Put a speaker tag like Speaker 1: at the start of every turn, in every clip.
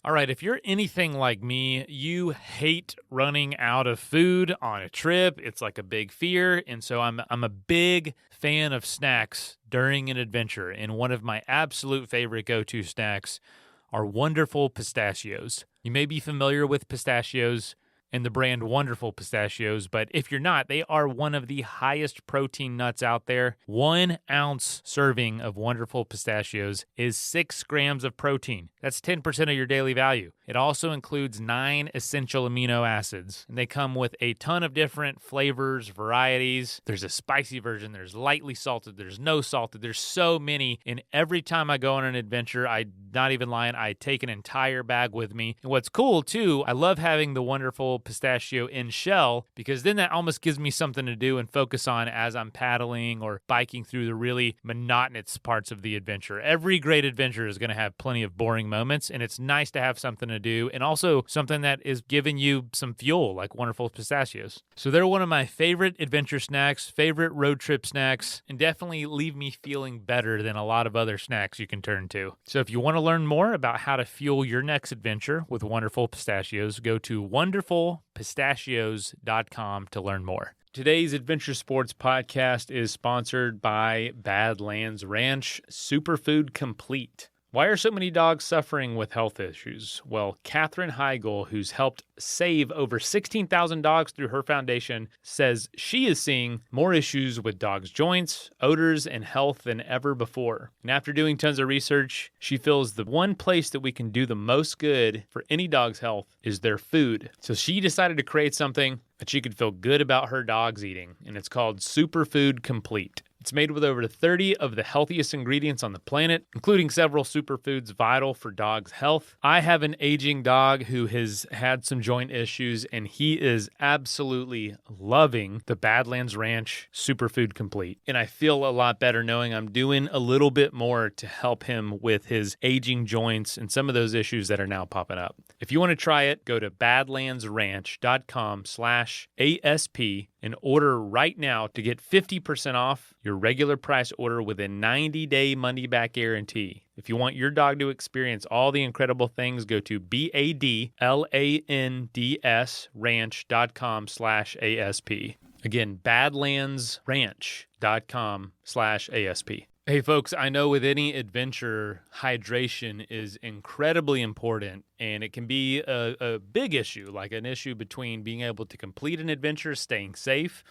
Speaker 1: All right, if you're anything like me, you hate running out of food on a trip. It's like a big fear, and so I'm a big fan of snacks during an adventure, and one of my absolute favorite go-to snacks are wonderful pistachios. You may be familiar with pistachios and the brand Wonderful Pistachios, but if you're not, they are one of the highest protein nuts out there. 1 ounce serving of Wonderful Pistachios is 6 grams of protein. That's 10% of your daily value. It also includes 9 essential amino acids, and they come with a ton of different flavors, varieties. There's a spicy version, there's lightly salted, there's no salted, there's so many, and every time I go on an adventure, I'm not even lying, I take an entire bag with me. And what's cool too, I love having the Wonderful Pistachio in shell, because then that almost gives me something to do and focus on as I'm paddling or biking through the really monotonous parts of the adventure. Every great adventure is going to have plenty of boring moments, and it's nice to have something to do and also something that is giving you some fuel, like Wonderful Pistachios. So they're one of my favorite adventure snacks, favorite road trip snacks, and definitely leave me feeling better than a lot of other snacks you can turn to. So if you want to learn more about how to fuel your next adventure with Wonderful Pistachios, go to wonderfulpistachios.com to learn more. Today's Adventure Sports podcast is sponsored by Badlands Ranch Superfood Complete. Why are so many dogs suffering with health issues? Well, Katherine Heigl, who's helped save over 16,000 dogs through her foundation, says she is seeing more issues with dogs' joints, odors, and health than ever before. And after doing tons of research, she feels the one place that we can do the most good for any dog's health is their food. So she decided to create something that she could feel good about her dogs eating, and it's called Superfood Complete. It's made with over 30 of the healthiest ingredients on the planet, including several superfoods vital for dogs' health. I have an aging dog who has had some joint issues, and he is absolutely loving the Badlands Ranch Superfood Complete. And I feel a lot better knowing I'm doing a little bit more to help him with his aging joints and some of those issues that are now popping up. If you want to try it, go to badlandsranch.com/ASP and order right now to get 50% off your regular price order with a 90-day money-back guarantee. If you want your dog to experience all the incredible things, go to badlandsranch.com/ASP. Again, badlandsranch.com/ASP. Hey folks, I know with any adventure, hydration is incredibly important, and it can be a big issue, like an issue between being able to complete an adventure, staying safe,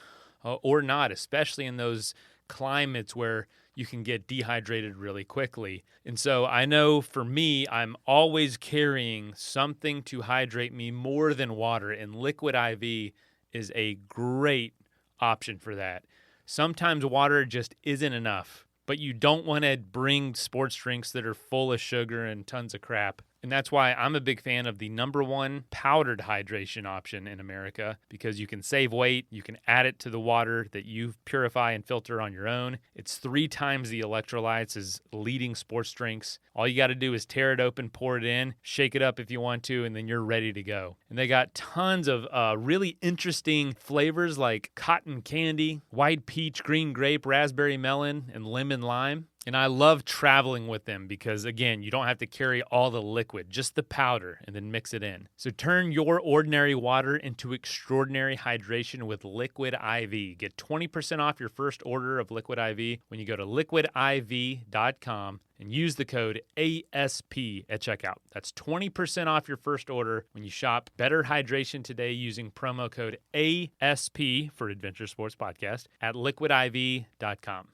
Speaker 1: or not, especially in those climates where you can get dehydrated really quickly. And so I know for me, I'm always carrying something to hydrate me more than water, and Liquid IV is a great option for that. Sometimes water just isn't enough, but you don't want to bring sports drinks that are full of sugar and tons of crap. And that's why I'm a big fan of the #1 powdered hydration option in America, because you can save weight, you can add it to the water that you purify and filter on your own. It's 3 times the electrolytes as leading sports drinks. All you got to do is tear it open, pour it in, shake it up if you want to, and then you're ready to go. And they got tons of really interesting flavors like cotton candy, white peach, green grape, raspberry melon, and lemon lime. And I love traveling with them because, again, you don't have to carry all the liquid, just the powder, and then mix it in. So turn your ordinary water into extraordinary hydration with Liquid IV. Get 20% off your first order of Liquid IV when you go to liquidiv.com and use the code ASP at checkout. That's 20% off your first order when you shop Better Hydration today using promo code ASP for Adventure Sports Podcast at liquidiv.com.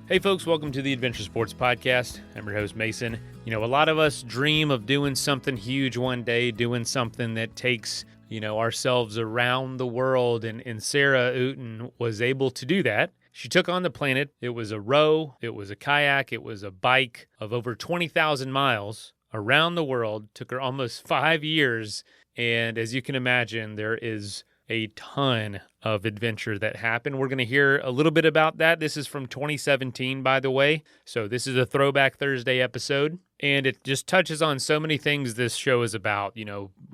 Speaker 1: Hey folks, welcome to the Adventure Sports Podcast. I'm your host, Mason. You know, a lot of us dream of doing something huge one day, doing something that takes, ourselves around the world, and Sarah Outen was able to do that. She took on the planet. It was a row, it was a kayak, it was a bike of over 20,000 miles around the world. Took her almost 5 years, and as you can imagine, there is a ton of adventure that happened. We're going to hear a little bit about that. This is from 2017, by the way. So this is a Throwback Thursday episode, and it just touches on so many things this show is about.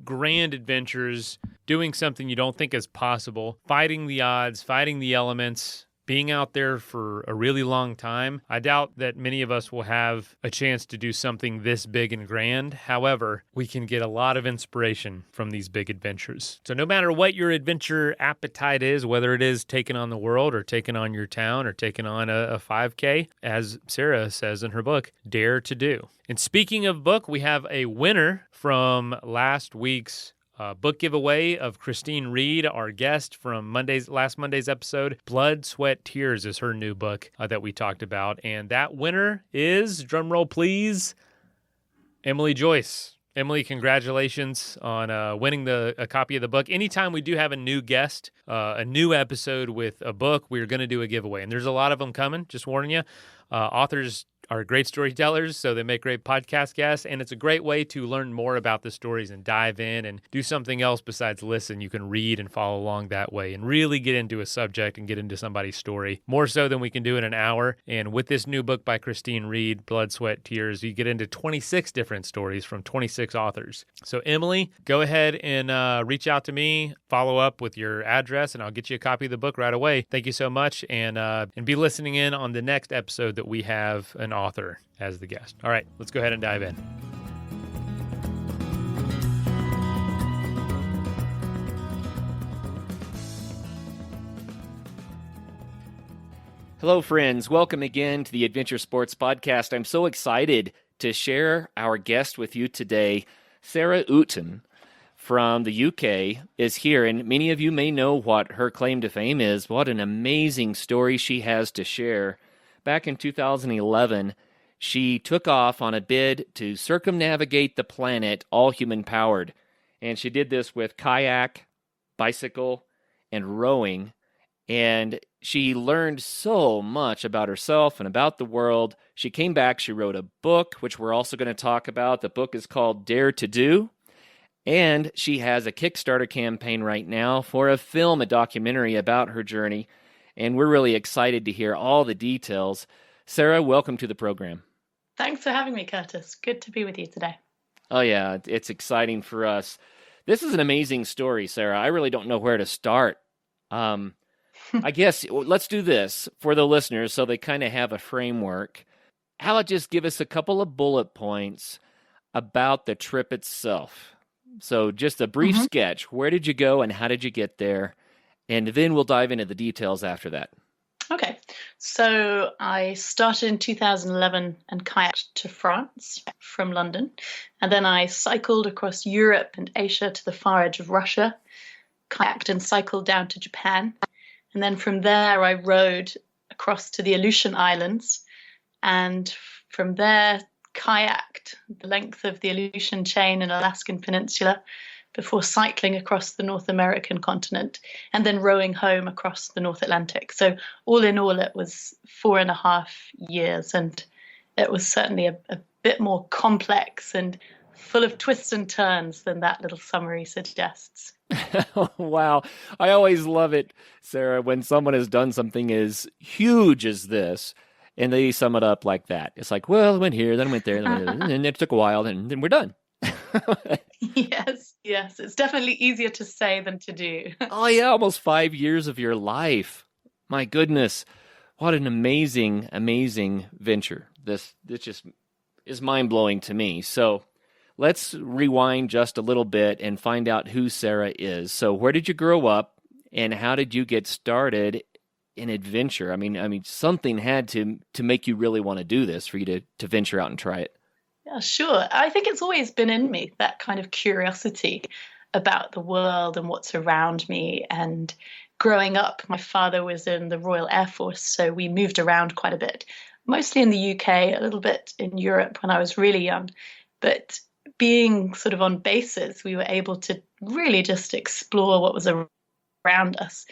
Speaker 1: Grand adventures, doing something you don't think is possible, fighting the odds, fighting the elements, being out there for a really long time. I doubt that many of us will have a chance to do something this big and grand. However, we can get a lot of inspiration from these big adventures. So no matter what your adventure appetite is, whether it is taking on the world or taking on your town or taking on a 5K, as Sarah says in her book, dare to do. And speaking of book, we have a winner from last week's book giveaway of Christine Reed, our guest from last Monday's episode. Blood, Sweat, Tears is her new book that we talked about. And that winner is, drumroll please, Emily Joyce. Emily, congratulations on winning a copy of the book. Anytime we do have a new guest, a new episode with a book, we're going to do a giveaway. And there's a lot of them coming, just warning you. Authors are great storytellers, so they make great podcast guests, and it's a great way to learn more about the stories and dive in and do something else besides listen. You can read and follow along that way and really get into a subject and get into somebody's story, more so than we can do in an hour. And with this new book by Christine Reed, Blood, Sweat, Tears, you get into 26 different stories from 26 authors. So Emily, go ahead and reach out to me, follow up with your address, and I'll get you a copy of the book right away. Thank you so much, and be listening in on the next episode that we have an author as the guest. All right, let's go ahead and dive in.
Speaker 2: Hello, friends. Welcome again to the Adventure Sports Podcast. I'm so excited to share our guest with you today. Sarah Outen from the UK is here, and many of you may know what her claim to fame is. What an amazing story she has to share. Back in 2011, she took off on a bid to circumnavigate the planet, all human-powered. And she did this with kayak, bicycle, and rowing. And she learned so much about herself and about the world. She came back, she wrote a book, which we're also going to talk about. The book is called Dare to Do. And she has a Kickstarter campaign right now for a film, a documentary about her journey. And we're really excited to hear all the details. Sarah, welcome to the program.
Speaker 3: Thanks for having me, Curtis. Good to be with you today.
Speaker 2: Oh, yeah, it's exciting for us. This is an amazing story, Sarah. I really don't know where to start. I guess let's do this for the listeners so they kind of have a framework. How about just give us a couple of bullet points about the trip itself? So just a brief sketch. Where did you go and how did you get there? And then we'll dive into the details after that.
Speaker 3: Okay, so I started in 2011 and kayaked to France from London. And then I cycled across Europe and Asia to the far edge of Russia, kayaked and cycled down to Japan. And then from there, I rowed across to the Aleutian Islands. And from there, kayaked the length of the Aleutian chain and Alaskan Peninsula before cycling across the North American continent and then rowing home across the North Atlantic. So all in all, it was 4.5 years, and it was certainly a bit more complex and full of twists and turns than that little summary suggests.
Speaker 2: Wow. I always love it, Sarah, when someone has done something as huge as this, and they sum it up like that. It's like, well, I went here, then I went there, and it took a while, and then we're done.
Speaker 3: Yes. It's definitely easier to say than to do.
Speaker 2: Oh, yeah, almost 5 years of your life. My goodness. What an amazing, amazing venture. This just is mind-blowing to me. So let's rewind just a little bit and find out who Sarah is. So where did you grow up, and how did you get started in adventure? I mean, something had to make you really want to do this for you to venture out and try it.
Speaker 3: Yeah, sure. I think it's always been in me, that kind of curiosity about the world and what's around me. And growing up, my father was in the Royal Air Force, so we moved around quite a bit, mostly in the UK, a little bit in Europe when I was really young. But being sort of on bases, we were able to really just explore what was around us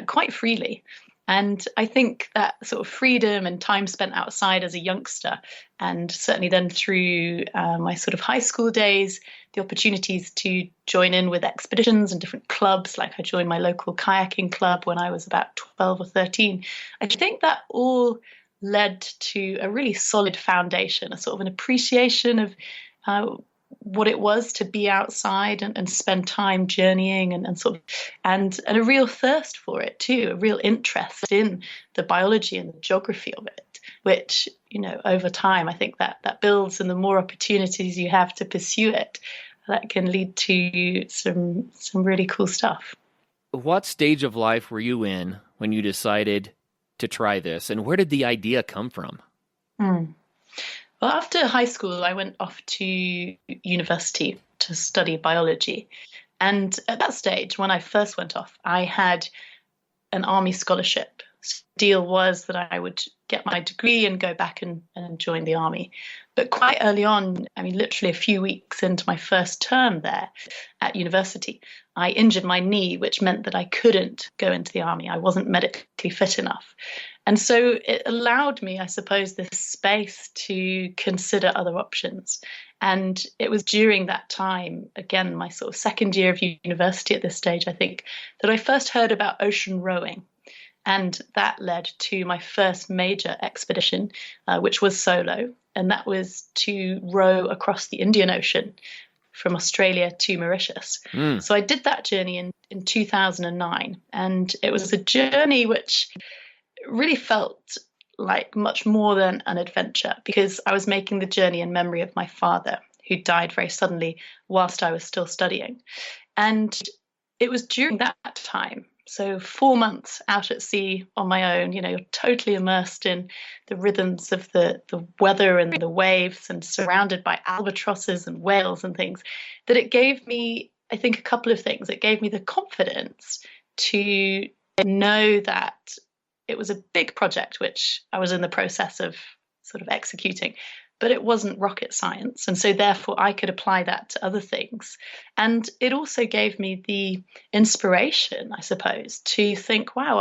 Speaker 3: quite freely. And I think that sort of freedom and time spent outside as a youngster, and certainly then through my sort of high school days, the opportunities to join in with expeditions and different clubs, like I joined my local kayaking club when I was about 12 or 13. I think that all led to a really solid foundation, a sort of an appreciation of what it was to be outside and spend time journeying and sort of and a real thirst for it too, a real interest in the biology and the geography of it, which, over time I think that builds, and the more opportunities you have to pursue it, that can lead to some really cool stuff.
Speaker 2: What stage of life were you in when you decided to try this, and where did the idea come from?
Speaker 3: Hmm. Well, after high school, I went off to university to study biology. And at that stage, when I first went off, I had an army scholarship. So the deal was that I would get my degree and go back and join the army. But quite early on, I mean, literally a few weeks into my first term there at university, I injured my knee, which meant that I couldn't go into the army. I wasn't medically fit enough. And so it allowed me, I suppose, this space to consider other options. And it was during that time, again, my sort of second year of university at this stage, I think, that I first heard about ocean rowing. And that led to my first major expedition, which was solo. And that was to row across the Indian Ocean from Australia to Mauritius. So I did that journey in 2009. And it was a journey which really felt like much more than an adventure, because I was making the journey in memory of my father, who died very suddenly whilst I was still studying. And it was during that time, so 4 months out at sea on my own, you're totally immersed in the rhythms of the weather and the waves and surrounded by albatrosses and whales and things, that it gave me, I think, a couple of things. It gave me the confidence to know that it was a big project, which I was in the process of sort of executing, but it wasn't rocket science. And so therefore I could apply that to other things. And it also gave me the inspiration, I suppose, to think, wow,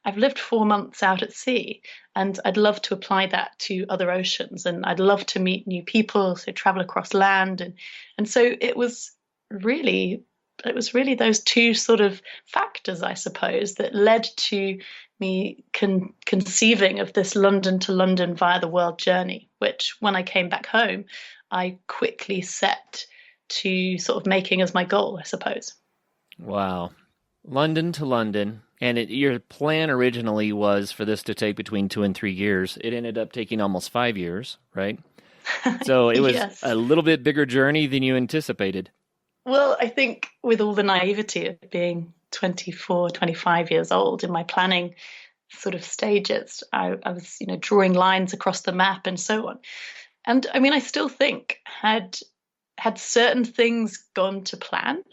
Speaker 3: I've lived 4 months out at sea, and I'd love to apply that to other oceans, and I'd love to meet new people, so travel across land. And so it was really those two sort of factors, I suppose, that led to me conceiving of this London to London via the world journey, which when I came back home, I quickly set to sort of making as my goal, I suppose.
Speaker 2: Wow. London to London. And your plan originally was for this to take between 2 and 3 years. It ended up taking almost 5 years, right? So it was
Speaker 3: Yes.
Speaker 2: a little bit bigger journey than you anticipated.
Speaker 3: Well, I think with all the naivety of being 24, 25 years old in my planning sort of stages, I was, drawing lines across the map and so on. And I mean, I still think had certain things gone to plan,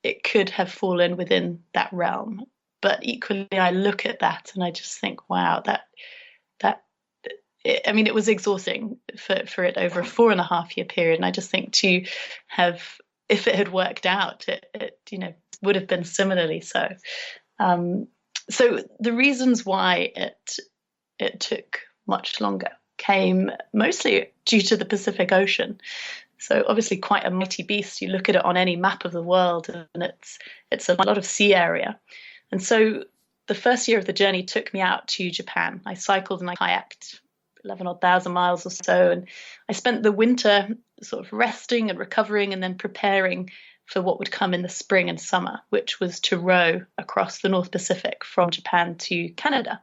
Speaker 3: it could have fallen within that realm. But equally, I look at that and I just think, wow, it was exhausting for it over a 4.5 year period. And I just think to have, if it had worked out, it would have been similarly so. So the reasons why it took much longer came mostly due to the Pacific Ocean. So obviously quite a mighty beast. You look at it on any map of the world, and it's a lot of sea area. And so the first year of the journey took me out to Japan. I cycled and I kayaked 11,000 miles or so, and I spent the winter sort of resting and recovering and then preparing for what would come in the spring and summer, which was to row across the North Pacific from Japan to Canada.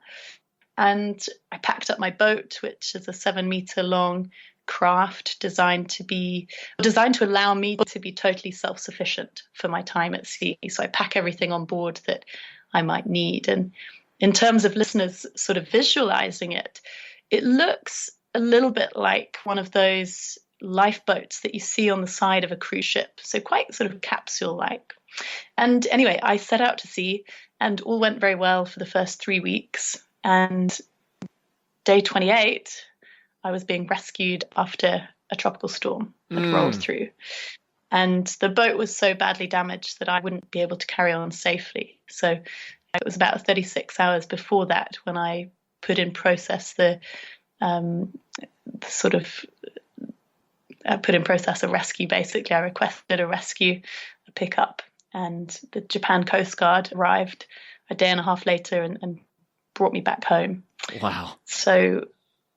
Speaker 3: And I packed up my boat, which is a 7-meter long craft designed to allow me to be totally self-sufficient for my time at sea. So I pack everything on board that I might need. And in terms of listeners sort of visualizing it, it looks a little bit like one of those lifeboats that you see on the side of a cruise ship. So quite sort of capsule-like. And anyway, I set out to sea and all went very well for the first 3 weeks. And day 28, I was being rescued after a tropical storm had rolled through. And the boat was so badly damaged that I wouldn't be able to carry on safely. So it was about 36 hours before that when I put in process a rescue. Basically, I requested a rescue, a pickup, and the Japan Coast Guard arrived a day and a half later and brought me back home.
Speaker 2: Wow.
Speaker 3: So,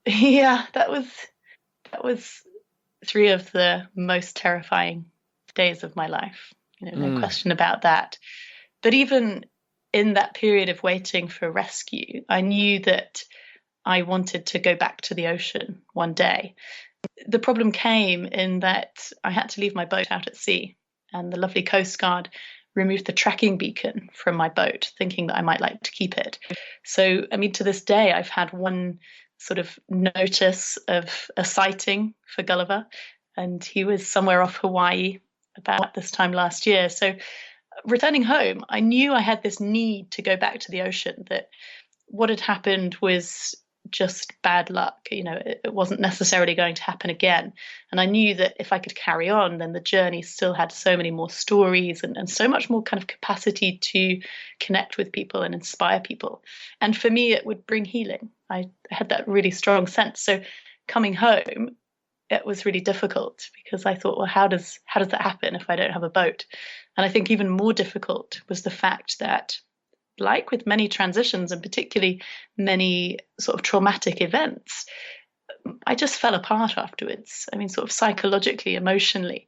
Speaker 3: yeah, that was three of the most terrifying days of my life. No question about that. But even in that period of waiting for rescue, I knew that I wanted to go back to the ocean one day. The problem came in that I had to leave my boat out at sea, and the lovely Coast Guard removed the tracking beacon from my boat, thinking that I might like to keep it. So, I mean, to this day, I've had one sort of notice of a sighting for Gulliver, and he was somewhere off Hawaii about this time last year. So, returning home, I knew I had this need to go back to the ocean, that what had happened was just bad luck. It wasn't necessarily going to happen again. And I knew that if I could carry on, then the journey still had so many more stories and so much more kind of capacity to connect with people and inspire people. And for me, it would bring healing. I had that really strong sense. So coming home, it was really difficult because I thought, well, how does that happen if I don't have a boat? And I think even more difficult was the fact that, like with many transitions and particularly many sort of traumatic events, I just fell apart afterwards. I mean, sort of psychologically, emotionally,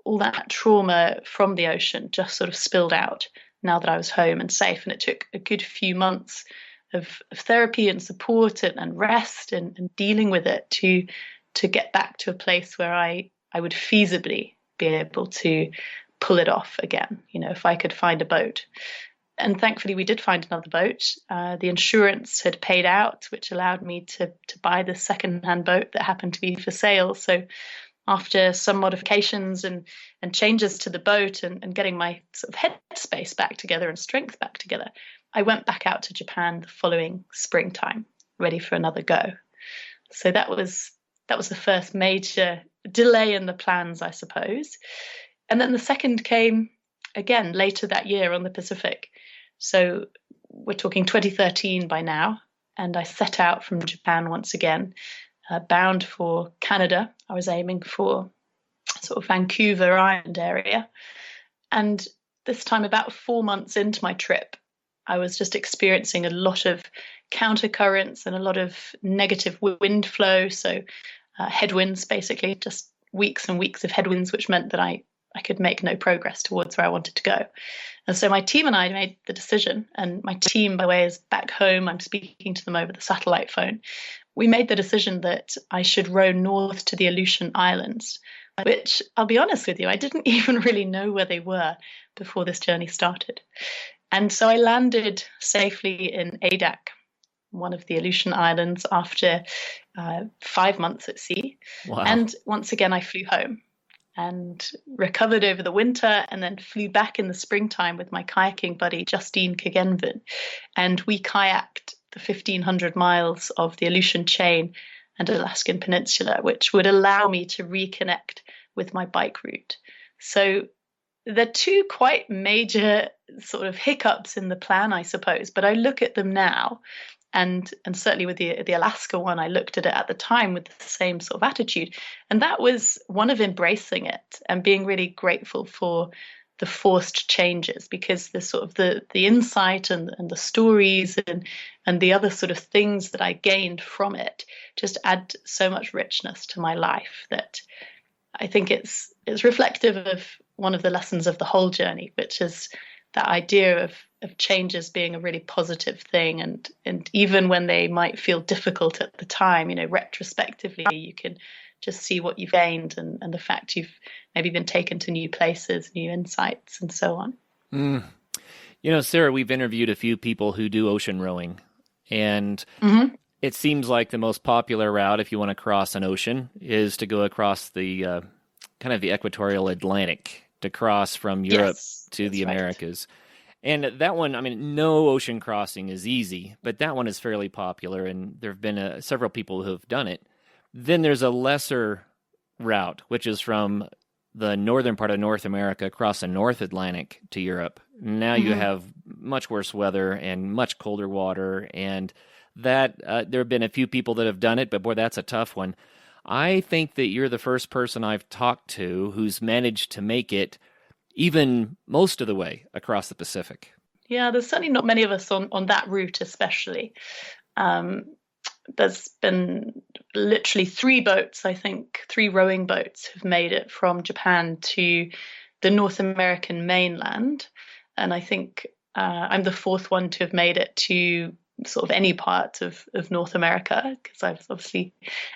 Speaker 3: all that trauma from the ocean just sort of spilled out now that I was home and safe. And it took a good few months of therapy and support and rest and dealing with it to get back to a place where I would feasibly be able to pull it off again, if I could find a boat. And thankfully, we did find another boat. The insurance had paid out, which allowed me to buy this second-hand boat that happened to be for sale. So after some modifications and changes to the boat and getting my sort of headspace back together and strength back together, I went back out to Japan the following springtime, ready for another go. So that was the first major delay in the plans, I suppose. And then the second came again later that year on the Pacific. So we're talking 2013 by now, and I set out from Japan once again, bound for Canada. I was aiming for sort of Vancouver Island area. And this time, about 4 months into my trip, I was just experiencing a lot of countercurrents and a lot of negative wind flow. So headwinds, basically, just weeks and weeks of headwinds, which meant that I could make no progress towards where I wanted to go. And so my team and I made the decision, and my team, by the way, is back home. I'm speaking to them over the satellite phone. We made the decision that I should row north to the Aleutian Islands, which, I'll be honest with you, I didn't even really know where they were before this journey started. And so I landed safely in Adak, one of the Aleutian Islands, after 5 months at sea.
Speaker 2: Wow.
Speaker 3: And once again, I flew home and recovered over the winter, and then flew back in the springtime with my kayaking buddy, Justine Kagenvin. And we kayaked the 1,500 miles of the Aleutian Chain and Alaskan Peninsula, which would allow me to reconnect with my bike route. So they're two quite major sort of hiccups in the plan, I suppose, but I look at them now. And certainly with the Alaska one, I looked at it at the time with the same sort of attitude. And that was one of embracing it and being really grateful for the forced changes, because the sort of the insight and the stories and the other sort of things that I gained from it just add so much richness to my life that I think it's reflective of one of the lessons of the whole journey, which is that idea of changes being a really positive thing. And even when they might feel difficult at the time, retrospectively, you can just see what you've gained and the fact you've maybe been taken to new places, new insights, and so on.
Speaker 2: Sarah, we've interviewed a few people who do ocean rowing, and it seems like the most popular route, if you want to cross an ocean, is to go across the kind of the equatorial Atlantic, to cross from Europe to the Americas. And that one, I mean, no ocean crossing is easy, but that one is fairly popular, and there have been several people who have done it. Then there's a lesser route, which is from the northern part of North America across the North Atlantic to Europe. Now you have much worse weather and much colder water, and that there have been a few people that have done it, but boy, that's a tough one. I think that you're the first person I've talked to who's managed to make it even most of the way across the Pacific.
Speaker 3: Yeah, there's certainly not many of us on that route, especially. there's been literally three boats, I think, three rowing boats have made it from Japan to the North American mainland. And I think I'm the fourth one to have made it to sort of any part of North America, because I was obviously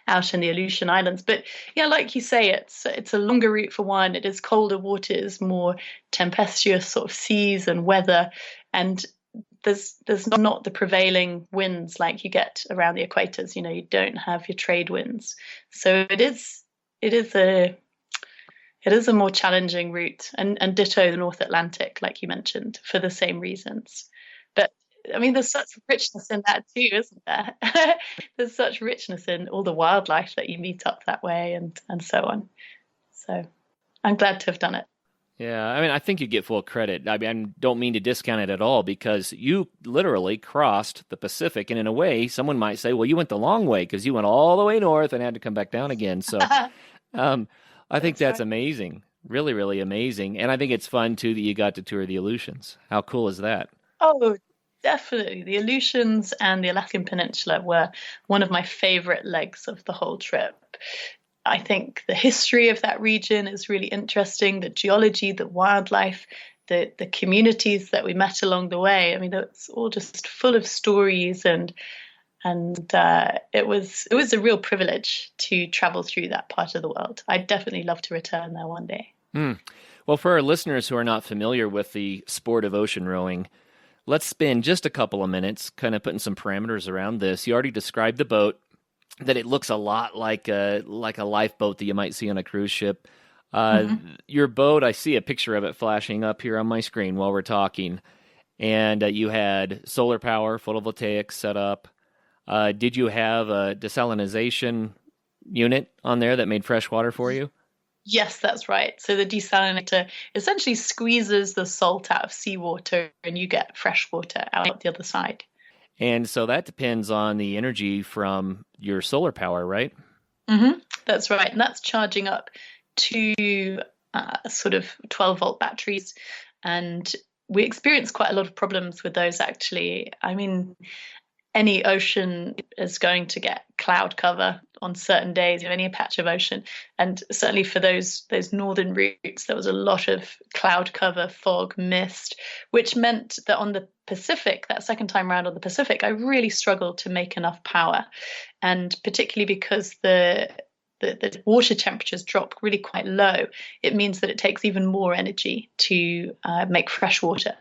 Speaker 3: out in the Aleutian Islands. But yeah, like you say, it's a longer route for one. It is colder waters, more tempestuous sort of seas and weather, and there's not the prevailing winds like you get around the equators. You don't have your trade winds, so it is a more challenging route, and ditto the North Atlantic, like you mentioned, for the same reasons. But I mean, there's such richness in that too, isn't there? There's such richness in all the wildlife that you meet up that way, and so on. So I'm glad to have done it.
Speaker 2: Yeah, I mean, I think you get full credit. I mean, I don't mean to discount it at all because you literally crossed the Pacific, and in a way, someone might say, "Well, you went the long way because you went all the way north and had to come back down again." So, I think that's
Speaker 3: right.
Speaker 2: amazing, really, really amazing, and I think it's fun too that you got to tour the Aleutians. How cool is that?
Speaker 3: Oh, definitely. The Aleutians and the Alaskan Peninsula were one of my favorite legs of the whole trip. I think the history of that region is really interesting, the geology, the wildlife, the communities that we met along the way. I mean, it's all just full of stories, and it was a real privilege to travel through that part of the world. I'd definitely love to return there one day.
Speaker 2: Hmm. Well, for our listeners who are not familiar with the sport of ocean rowing, let's spend just a couple of minutes kind of putting some parameters around this. You already described the boat, that it looks a lot like a lifeboat that you might see on a cruise ship.
Speaker 3: Mhm.
Speaker 2: Your boat, I see a picture of it flashing up here on my screen while we're talking, and you had solar power, photovoltaics set up. Did you have a desalinization unit on there that made fresh water for you?
Speaker 3: Yes, that's right. So the desalinator essentially squeezes the salt out of seawater and you get fresh water out the other side.
Speaker 2: And so that depends on the energy from your solar power, right?
Speaker 3: That's right. And that's charging up to sort of 12-volt batteries. And we experienced quite a lot of problems with those, actually. I mean, any ocean is going to get cloud cover on certain days of any patch of ocean, and certainly for those northern routes there was a lot of cloud cover, fog, mist, which meant that on the Pacific, that second time around on the Pacific, I really struggled to make enough power, and particularly because the water temperatures drop really quite low, it means that it takes even more energy to make fresh water.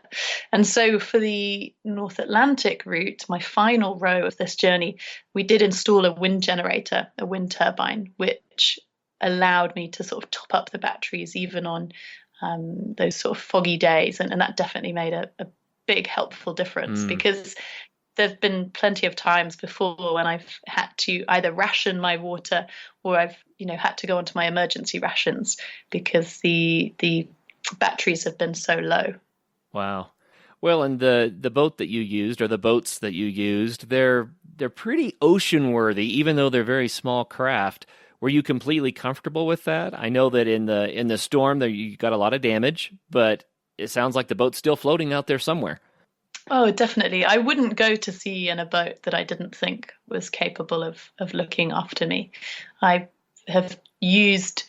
Speaker 3: And so for the North Atlantic route, my final row of this journey, we did install a wind generator, a wind turbine, which allowed me to sort of top up the batteries even on those sort of foggy days. And that definitely made a big helpful difference,
Speaker 2: Mm.
Speaker 3: because there've been plenty of times before when I've had to either ration my water or I've had to go onto my emergency rations because the batteries have been so low.
Speaker 2: Wow. Well, and the boat that you used, or the boats that you used, they're pretty ocean worthy, even though they're very small craft. Were you completely comfortable with that? I know that in the storm there you got a lot of damage, but it sounds like the boat's still floating out there somewhere.
Speaker 3: Oh, definitely. I wouldn't go to sea in a boat that I didn't think was capable of looking after me. I have used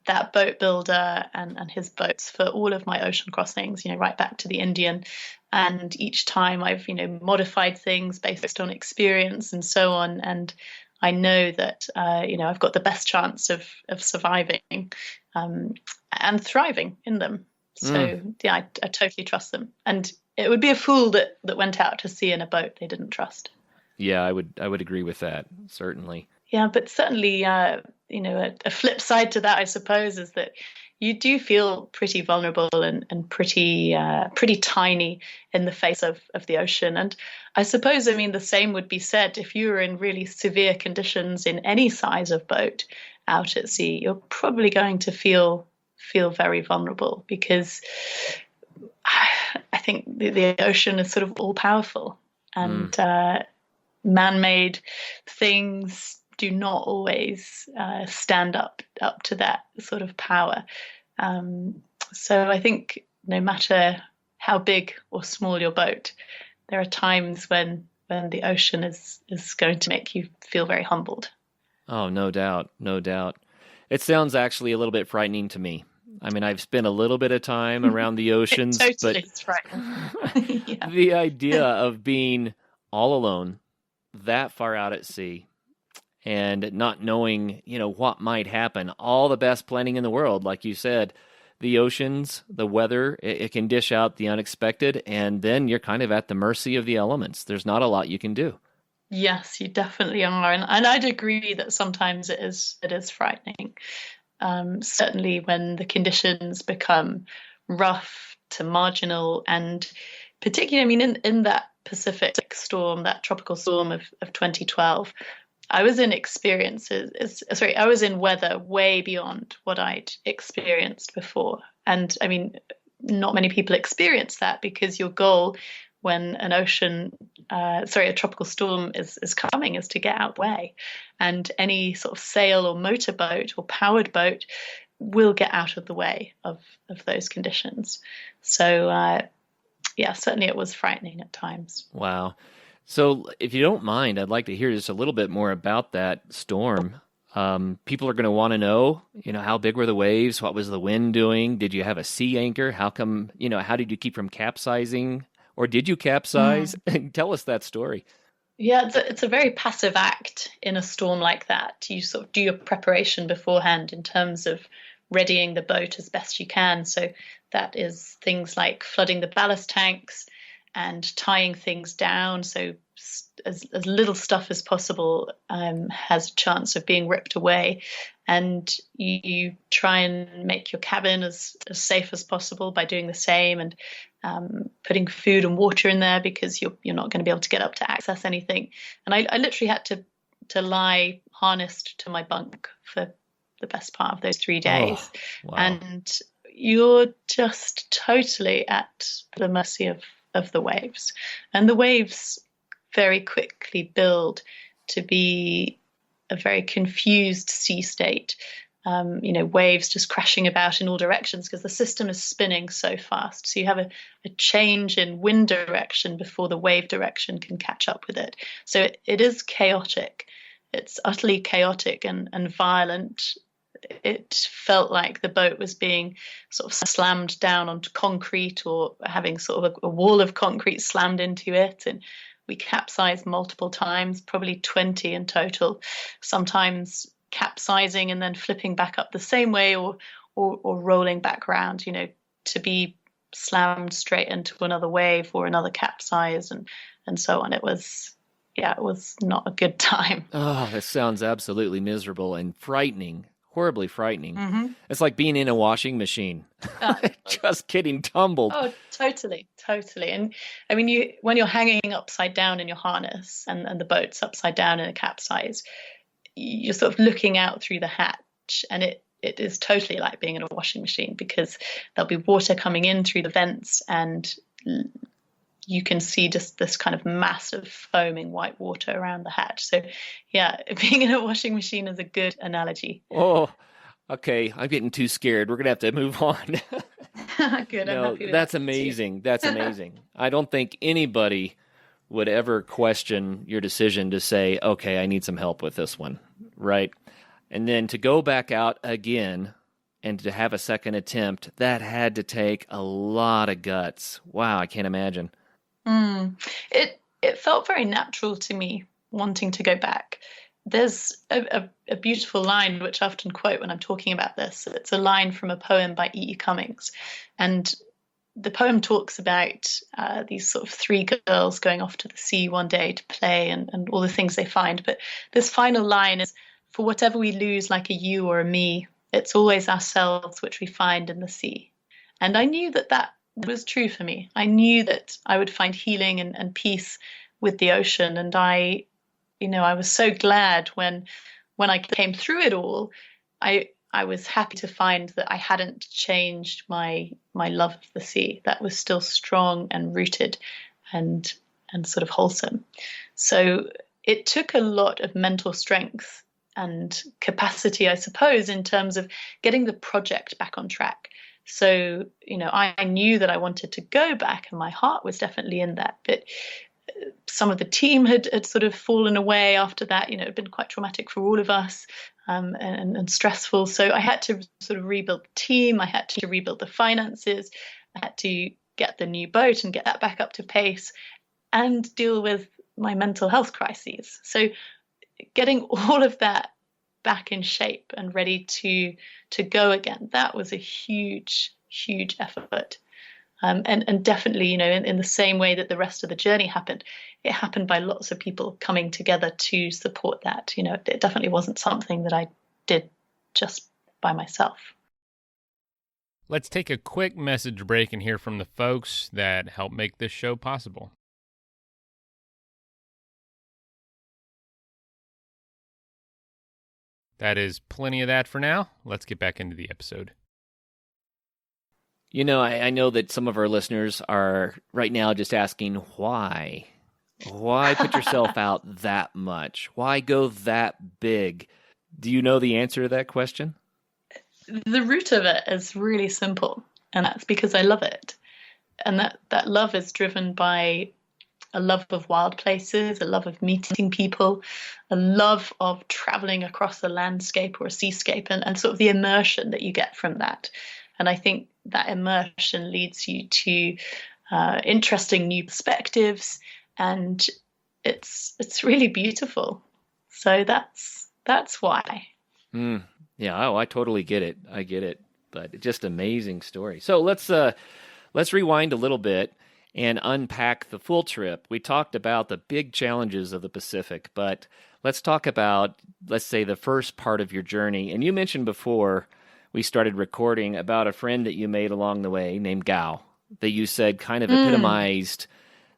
Speaker 3: that boat builder and his boats for all of my ocean crossings, right back to the Indian. And each time I've, modified things based on experience and so on. And I know that, I've got the best chance of surviving and thriving in them.
Speaker 2: Mm.
Speaker 3: So yeah, I totally trust them. And it would be a fool that went out to sea in a boat they didn't trust.
Speaker 2: Yeah, I would agree with that, certainly.
Speaker 3: Yeah, but certainly, a flip side to that, I suppose, is that you do feel pretty vulnerable and pretty tiny in the face of the ocean. And I suppose, I mean, the same would be said if you were in really severe conditions in any size of boat out at sea. You're probably going to feel very vulnerable because I think the ocean is sort of all powerful,
Speaker 2: Mm.
Speaker 3: and man-made things do not always stand up to that sort of power. So I think no matter how big or small your boat, there are times when when the ocean is going to make you feel very humbled.
Speaker 2: Oh, no doubt, no doubt. It sounds actually a little bit frightening to me. I mean, I've spent a little bit of time around the oceans,
Speaker 3: It
Speaker 2: but
Speaker 3: totally is frightening. Yeah.
Speaker 2: the idea of being all alone, that far out at sea, and not knowing, what might happen, all the best planning in the world, like you said, the oceans, the weather, it can dish out the unexpected, and then you're kind of at the mercy of the elements. There's not a lot you can do.
Speaker 3: Yes, you definitely are, and I'd agree that sometimes it is frightening. Certainly when the conditions become rough to marginal, and particularly, I mean, in that Pacific storm, that tropical storm of 2012, I was in I was in weather way beyond what I'd experienced before. And I mean, not many people experience that, because your goal when a tropical storm is coming is to get out the way. And any sort of sail or motorboat or powered boat will get out of the way of those conditions. So, yeah, certainly it was frightening at times.
Speaker 2: Wow. So, if you don't mind, I'd like to hear just a little bit more about that storm. People are going to want to know, how big were the waves? What was the wind doing? Did you have a sea anchor? How come, how did you keep from capsizing? Or did you capsize? Tell us that story.
Speaker 3: Yeah, it's a very passive act in a storm like that. You sort of do your preparation beforehand in terms of readying the boat as best you can. So that is things like flooding the ballast tanks and tying things down, so as little stuff as possible has a chance of being ripped away. And you try and make your cabin as safe as possible by doing the same, and putting food and water in there, because you're not going to be able to get up to access anything. And I literally had to lie harnessed to my bunk for the best part of those 3 days.
Speaker 2: Oh, wow.
Speaker 3: And you're just totally at the mercy of the waves. And the waves very quickly build to be a very confused sea state. Waves just crashing about in all directions because the system is spinning so fast. So you have a change in wind direction before the wave direction can catch up with it. So it is chaotic. It's utterly chaotic and violent. It felt like the boat was being sort of slammed down onto concrete, or having sort of a wall of concrete slammed into it. And we capsized multiple times, probably 20 in total, sometimes capsizing and then flipping back up the same way, or rolling back around, to be slammed straight into another wave or another capsize, and so on. It was not a good time.
Speaker 2: Oh, that sounds absolutely miserable and frightening. Horribly frightening.
Speaker 3: Mm-hmm.
Speaker 2: It's like being in a washing machine, just getting tumbled.
Speaker 3: Oh, totally. And I mean, when you're hanging upside down in your harness and the boat's upside down in a capsize, you're sort of looking out through the hatch, and it is totally like being in a washing machine, because there'll be water coming in through the vents, and you can see just this kind of massive foaming white water around the hatch. So, yeah, being in a washing machine is a good analogy.
Speaker 2: Oh, okay. I'm getting too scared. We're going to have to move on.
Speaker 3: Good.
Speaker 2: No,
Speaker 3: I'm happy with
Speaker 2: that's
Speaker 3: that
Speaker 2: amazing. That's amazing. I don't think anybody would ever question your decision to say, okay, I need some help with this one, right? And then to go back out again and to have a second attempt, that had to take a lot of guts. Wow, I can't imagine.
Speaker 3: It felt very natural to me wanting to go back. There's a beautiful line which I often quote when I'm talking about this. It's a line from a poem by E. E. Cummings, and the poem talks about these sort of 3 girls going off to the sea one day to play, and all the things they find. But this final line is, "For whatever we lose, like a you or a me, it's always ourselves which we find in the sea." And I knew that was true for me. I knew that I would find healing and peace with the ocean. And I was so glad when I came through it all. I was happy to find that I hadn't changed my love of the sea. That was still strong and rooted and sort of wholesome. So it took a lot of mental strength and capacity, I suppose, in terms of getting the project back on track. So, I knew that I wanted to go back, and my heart was definitely in that. But some of the team had sort of fallen away after that. It had been quite traumatic for all of us, and stressful. So I had to sort of rebuild the team. I had to rebuild the finances. I had to get the new boat and get that back up to pace and deal with my mental health crises. So getting all of that back in shape and ready to go again, that was a huge effort. And definitely, in the same way that the rest of the journey happened, it happened by lots of people coming together to support that. It definitely wasn't something that I did just by myself.
Speaker 1: Let's take a quick message break and hear from the folks that help make this show possible. That is plenty of that for now. Let's get back into the episode.
Speaker 2: I know that some of our listeners are right now just asking why. Why put yourself out that much? Why go that big? Do you know the answer to that question?
Speaker 3: The root of it is really simple, and that's because I love it. And that love is driven by a love of wild places, a love of meeting people, a love of traveling across a landscape or a seascape, and sort of the immersion that you get from that. And I think that immersion leads you to interesting new perspectives, and it's really beautiful. So that's why.
Speaker 2: Yeah, I totally get it. I get it. But just amazing story. So let's rewind a little bit and unpack the full trip. We talked about the big challenges of the Pacific, but let's talk about, let's say, the first part of your journey. And you mentioned before we started recording about a friend that you made along the way named Gao, that you said kind of epitomized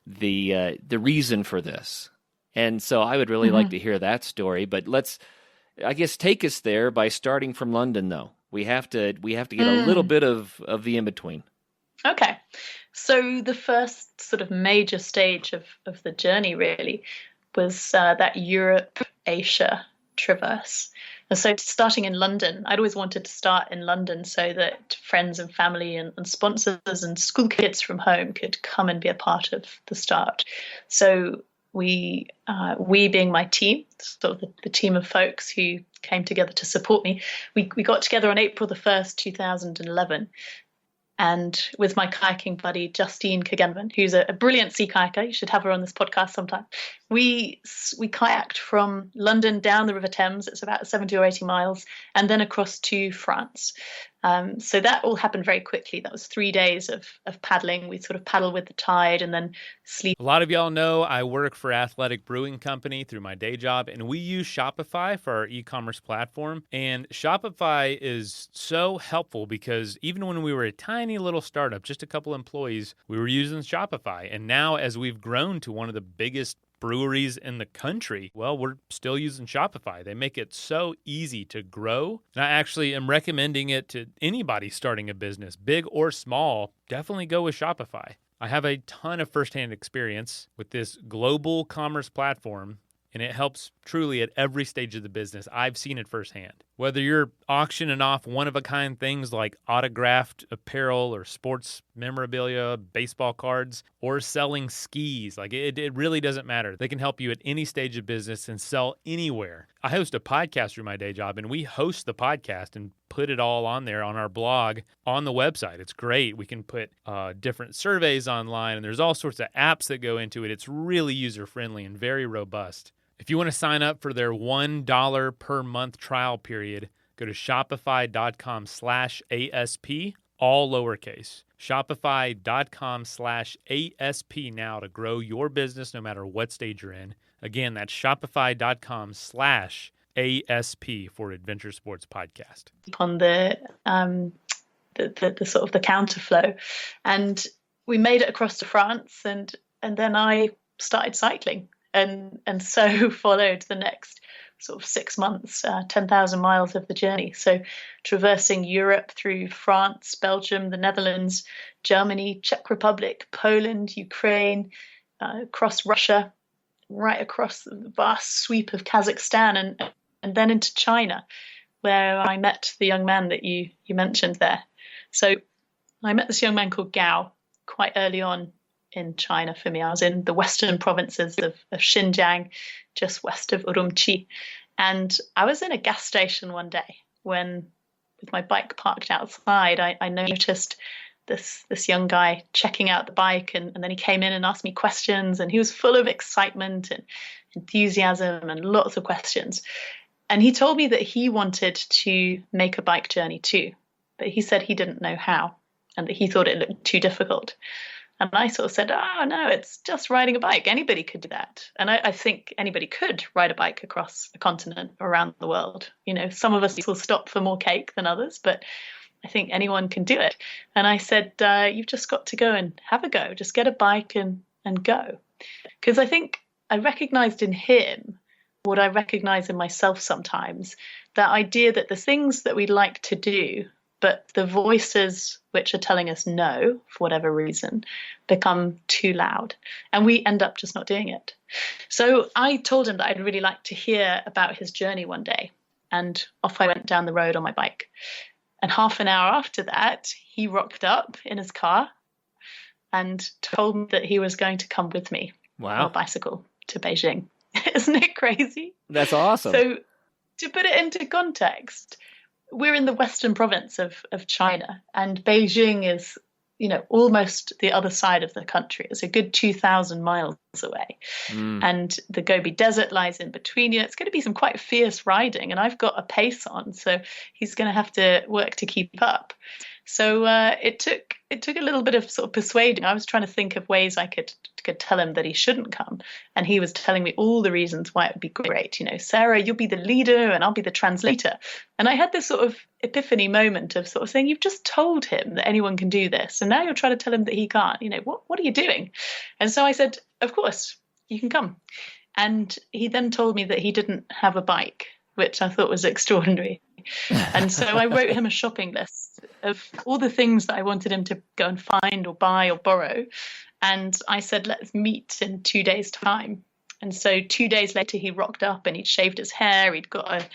Speaker 2: the reason for this. And so I would really like to hear that story, but let's, I guess, take us there by starting from London, though. We have to get a little bit of the in-between.
Speaker 3: Okay. So the first sort of major stage of the journey really was that Europe-Asia traverse. And so starting in London, I'd always wanted to start in London so that friends and family and sponsors and school kids from home could come and be a part of the start. So we being my team, sort of the team of folks who came together to support me, we got together on April the 1st, 2011. And with my kayaking buddy, Justine Kagenvan, who's a brilliant sea kayaker. You should have her on this podcast sometime. We kayaked from London down the River Thames. It's about 70 or 80 miles, and then across to France. So that all happened very quickly. That was 3 days of paddling. We sort of paddle with the tide and then sleep.
Speaker 1: A lot of y'all know I work for Athletic Brewing Company through my day job, and we use Shopify for our e-commerce platform. And Shopify is so helpful because even when we were a tiny little startup, just a couple employees, we were using Shopify. And now as we've grown to one of the biggest breweries in the country, well, we're still using Shopify. They make it so easy to grow. And I actually am recommending it to anybody starting a business, big or small. Definitely go with Shopify. I have a ton of firsthand experience with this global commerce platform, and it helps truly at every stage of the business. I've seen it firsthand. Whether you're auctioning off one-of-a-kind things like autographed apparel or sports memorabilia, baseball cards, or selling skis, like it really doesn't matter. They can help you at any stage of business and sell anywhere. I host a podcast through my day job, and we host the podcast and put it all on there on our blog on the website. It's great. We can put different surveys online, and there's all sorts of apps that go into it. It's really user-friendly and very robust. If you want to sign up for their $1 per month trial period, go to shopify.com/ASP, all lowercase. Shopify.com/ASP now to grow your business no matter what stage you're in. Again, that's shopify.com/ASP for Adventure Sports Podcast.
Speaker 3: On the sort of the counterflow, and we made it across to France, and then I started cycling. And so followed the next sort of 6 months, 10,000 miles of the journey. So traversing Europe through France, Belgium, the Netherlands, Germany, Czech Republic, Poland, Ukraine, across Russia, right across the vast sweep of Kazakhstan, and then into China, where I met the young man that you mentioned there. So I met this young man called Gao quite early on in China for me. I was in the western provinces of Xinjiang, just west of Urumqi. And I was in a gas station one day when, with my bike parked outside, I noticed this young guy checking out the bike, and then he came in and asked me questions, and he was full of excitement and enthusiasm and lots of questions. And he told me that he wanted to make a bike journey too, but he said he didn't know how and that he thought it looked too difficult. And I sort of said, oh, no, it's just riding a bike. Anybody could do that. And I think anybody could ride a bike across a continent around the world. You know, some of us will stop for more cake than others, but I think anyone can do it. And I said, you've just got to go and have a go. Just get a bike and go. Because I think I recognized in him what I recognize in myself sometimes, that idea that the things that we like to do, but the voices which are telling us no, for whatever reason, become too loud. And we end up just not doing it. So I told him that I'd really like to hear about his journey one day. And off I went down the road on my bike. And half an hour after that, he rocked up in his car and told me that he was going to come with me on a bicycle to Beijing. Isn't it crazy?
Speaker 2: That's awesome.
Speaker 3: So to put it into context, we're in the western province of China, and Beijing is, you know, almost the other side of the country. It's a good 2,000 miles away. And the Gobi Desert lies in between you. It's going to be some quite fierce riding, and I've got a pace on, so he's going to have to work to keep up. So it took a little bit of sort of persuading. I was trying to think of ways I could tell him that he shouldn't come, and he was telling me all the reasons why it would be great. You know, Sarah, you'll be the leader and I'll be the translator. And I had this sort of epiphany moment of sort of saying, you've just told him that anyone can do this, and now you're trying to tell him that he can't. You know, what are you doing? And so I said, of course, you can come. And he then told me that he didn't have a bike, which I thought was extraordinary. And so I wrote him a shopping list of all the things that I wanted him to go and find or buy or borrow. And I said, let's meet in 2 days' time. And so 2 days later, he rocked up and he'd shaved his hair. He'd got a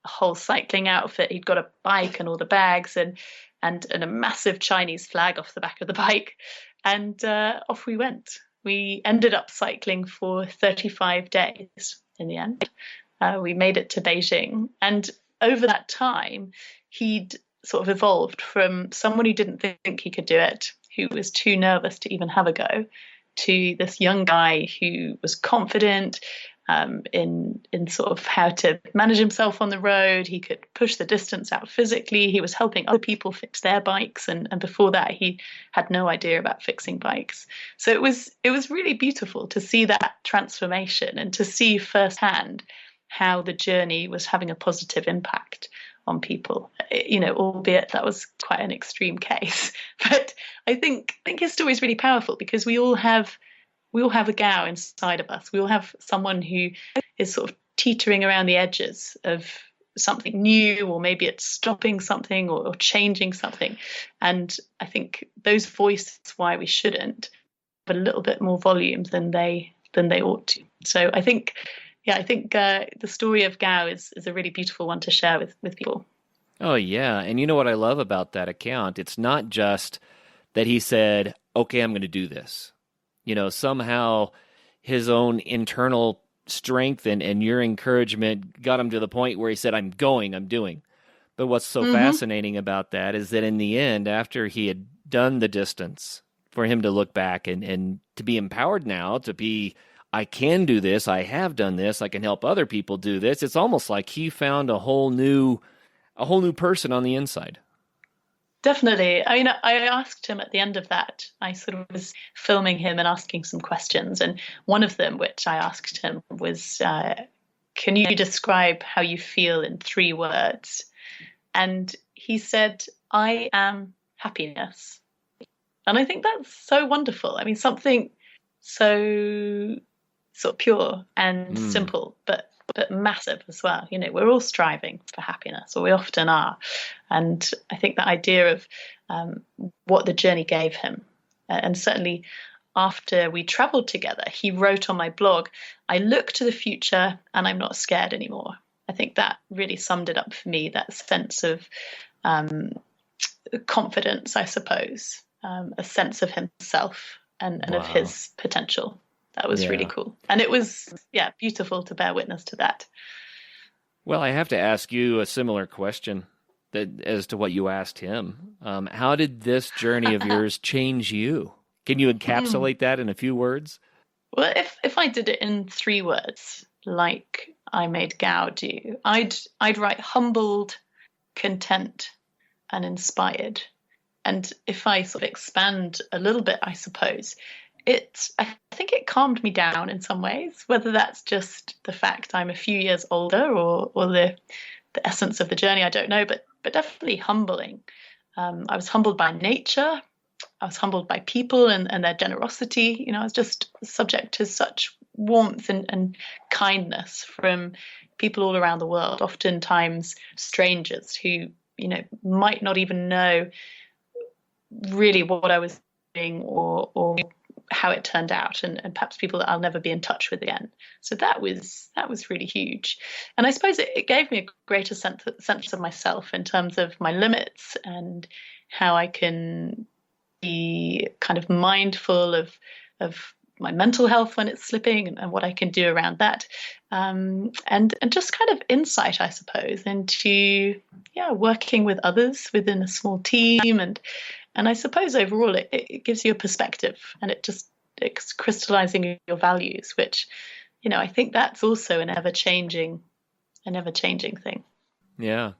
Speaker 3: whole cycling outfit. He'd got a bike and all the bags and a massive Chinese flag off the back of the bike. And off we went. We ended up cycling for 35 days in the end. We made it to Beijing. And over that time, he'd sort of evolved from someone who didn't think he could do it, who was too nervous to even have a go, to this young guy who was confident in sort of how to manage himself on the road. He could push the distance out physically. He was helping other people fix their bikes. And before that, he had no idea about fixing bikes. So it was really beautiful to see that transformation and to see firsthand how the journey was having a positive impact on people, you know, albeit that was quite an extreme case. But I think his story is really powerful because we all have a Gao inside of us. We all have someone who is sort of teetering around the edges of something new, or maybe it's stopping something or changing something. And I think those voices, why we shouldn't, have a little bit more volume than they ought to. So I think the story of Gao is a really beautiful one to share with people.
Speaker 2: Oh, yeah. And you know what I love about that account? It's not just that he said, okay, I'm going to do this. You know, somehow his own internal strength and your encouragement got him to the point where he said, I'm doing. But what's so fascinating about that is that in the end, after he had done the distance, for him to look back and to be empowered now, to be, I can do this, I have done this, I can help other people do this. It's almost like he found a whole new person on the inside.
Speaker 3: Definitely. I mean, I asked him at the end of that, I sort of was filming him and asking some questions. And one of them, which I asked him, was, can you describe how you feel in 3 words? And he said, I am happiness. And I think that's so wonderful. I mean, something so sort of pure and simple, but massive as well. You know, we're all striving for happiness, or we often are. And I think that idea of what the journey gave him, and certainly after we traveled together, he wrote on my blog, I look to the future and I'm not scared anymore. I think that really summed it up for me, that sense of confidence, I suppose, a sense of himself. and of
Speaker 2: Wow.
Speaker 3: his potential. That was really
Speaker 2: Yeah.
Speaker 3: cool. And it was, yeah, beautiful to bear witness to that.
Speaker 2: Well, I have to ask you a similar question as to what you asked him. How did this journey of yours change you? Can you
Speaker 3: Hmm.
Speaker 2: encapsulate that in a few words?
Speaker 3: Well, if I did it in 3 words, like I made Gao do, I'd write humbled, content, and inspired. And if I sort of expand a little bit, I suppose, I think it calmed me down in some ways, whether that's just the fact I'm a few years older or the essence of the journey, I don't know, but definitely humbling. I was humbled by nature. I was humbled by people and their generosity. I was just subject to such warmth and kindness from people all around the world, oftentimes strangers who, might not even know really what I was doing or how it turned out, and perhaps people that I'll never be in touch with again. So that was really huge, and I suppose it gave me a greater sense of myself in terms of my limits and how I can be kind of mindful of my mental health when it's slipping and what I can do around that, and just kind of insight, I suppose, into working with others within a small team and I suppose overall it gives you a perspective and it's crystallizing your values, which, I think that's also an ever changing thing.
Speaker 2: Yeah.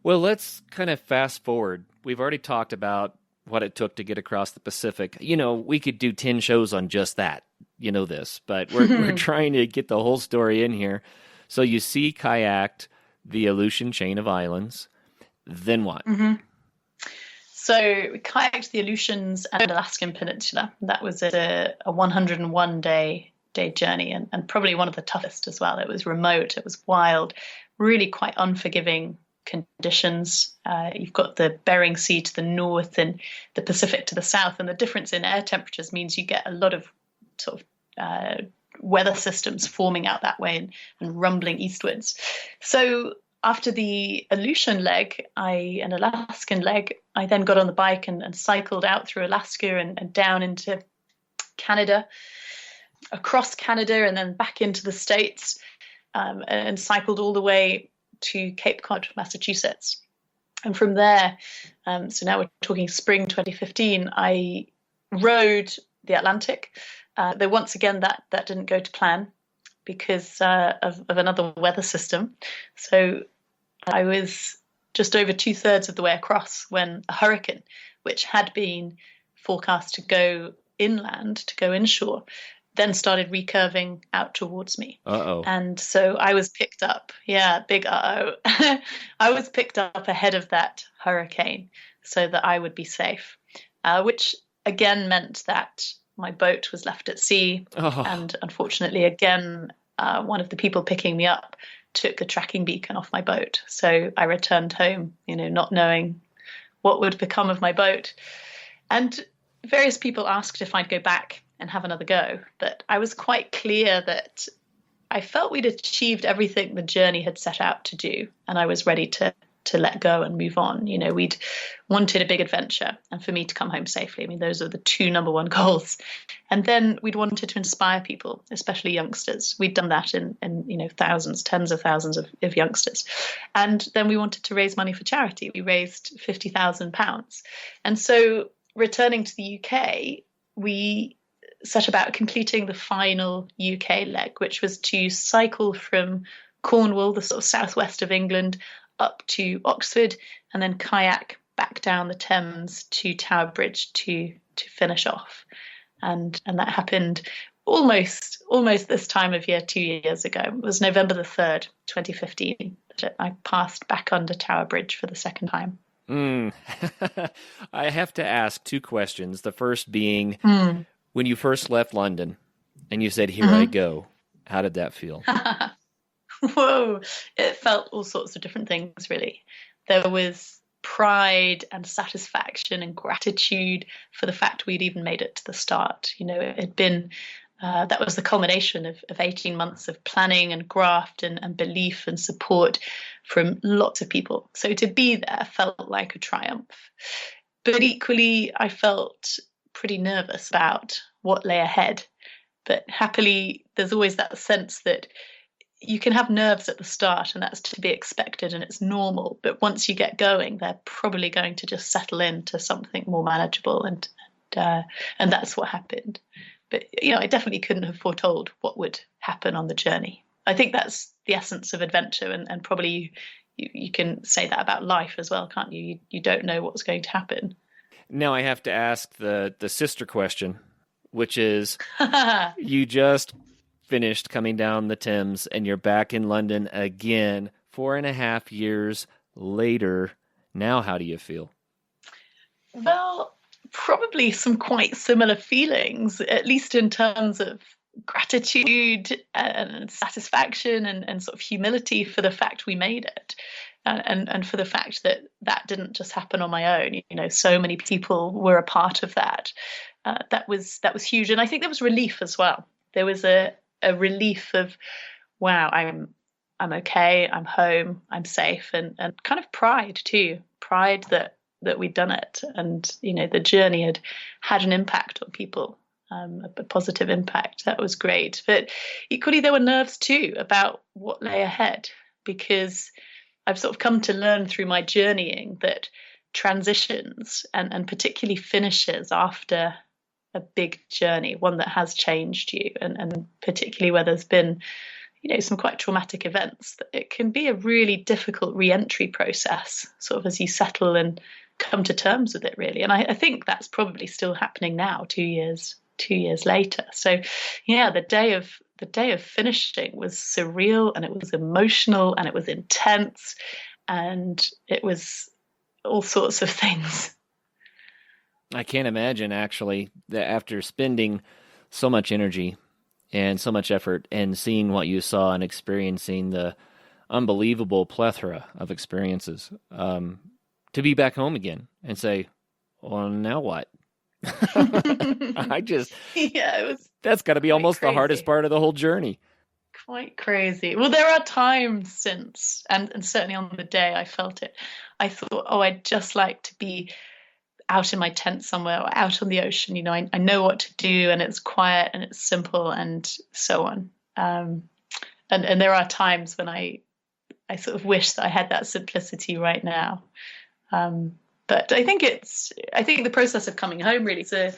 Speaker 2: Well, let's kind of fast forward. We've already talked about what it took to get across the Pacific. We could do 10 shows on just that. You know this, but we're trying to get the whole story in here. So you sea kayaked the Aleutian chain of islands. Then what?
Speaker 3: Mm-hmm. So we kayaked the Aleutians and Alaskan Peninsula. That was a 101 day journey and probably one of the toughest as well. It was remote, it was wild, really quite unforgiving conditions. You've got the Bering Sea to the north and the Pacific to the south, and the difference in air temperatures means you get a lot of sort of weather systems forming out that way and rumbling eastwards. So after the Aleutian leg, an Alaskan leg, I then got on the bike and cycled out through Alaska and down into Canada, across Canada, and then back into the States, and cycled all the way to Cape Cod, Massachusetts. And from there, so now we're talking spring 2015, I rode the Atlantic. Though once again, that didn't go to plan because of another weather system. So I was just over 2/3 of the way across when a hurricane, which had been forecast to go inland, to go inshore, then started recurving out towards me.
Speaker 2: Uh-oh.
Speaker 3: And so I was picked up. Yeah, big uh-oh. I was picked up ahead of that hurricane so that I would be safe, which again meant that my boat was left at sea.
Speaker 2: Oh.
Speaker 3: And unfortunately, again, one of the people picking me up took the tracking beacon off my boat. So I returned home, not knowing what would become of my boat. And various people asked if I'd go back and have another go. But I was quite clear that I felt we'd achieved everything the journey had set out to do. And I was ready to let go and move on. We'd wanted a big adventure and for me to come home safely. I mean, those are the two number one goals. And then we'd wanted to inspire people, especially youngsters. We'd done that in thousands, tens of thousands of youngsters. And then we wanted to raise money for charity. We raised £50,000. And so returning to the UK, we set about completing the final UK leg, which was to cycle from Cornwall, the sort of southwest of England, up to Oxford, and then kayak back down the Thames to Tower Bridge to finish off. And that happened almost this time of year 2 years ago. It was November the 3rd, 2015, that I passed back under Tower Bridge for the second time.
Speaker 2: I have to ask two questions. The first being, when you first left London and you said, "Here I go," how did that feel?
Speaker 3: Whoa, it felt all sorts of different things, really. There was pride and satisfaction and gratitude for the fact we'd even made it to the start. It had been, that was the culmination of 18 months of planning and graft and belief and support from lots of people. So to be there felt like a triumph. But equally, I felt pretty nervous about what lay ahead. But happily, there's always that sense that you can have nerves at the start, and that's to be expected and it's normal. But once you get going, they're probably going to just settle into something more manageable, and that's what happened. But I definitely couldn't have foretold what would happen on the journey. I think that's the essence of adventure, and probably you can say that about life as well, can't you? You don't know what's going to happen.
Speaker 2: Now I have to ask the sister question, which is, you just finished coming down the Thames and you're back in London again 4.5 years later. Now, how do you feel?
Speaker 3: Well, probably some quite similar feelings, at least in terms of gratitude and satisfaction and sort of humility for the fact we made it. And for the fact that didn't just happen on my own. So many people were a part of that. That was huge. And I think there was relief as well. There was a relief of, wow, I'm okay, I'm home, I'm safe, and kind of pride too. Pride that we'd done it, and the journey had an impact on people, a positive impact. That was great. But equally, there were nerves too about what lay ahead, because I've sort of come to learn through my journeying that transitions and particularly finishes after a big journey, one that has changed you, and particularly where there's been, some quite traumatic events, it can be a really difficult re-entry process, sort of as you settle and come to terms with it, really. And I think that's probably still happening now, 2 years later. So, yeah, the day of finishing was surreal, and it was emotional, and it was intense, and it was all sorts of things.
Speaker 2: I can't imagine, actually, that after spending so much energy and so much effort and seeing what you saw and experiencing the unbelievable plethora of experiences, to be back home again and say, well, now what? That's got to be almost
Speaker 3: crazy.
Speaker 2: The hardest part of the whole journey.
Speaker 3: Quite crazy. Well, there are times since, and certainly on the day I felt it, I thought, I'd just like to be out in my tent somewhere or out on the ocean. I know what to do, and it's quiet and it's simple and so on. And there are times when I sort of wish that I had that simplicity right now. But I think the process of coming home really is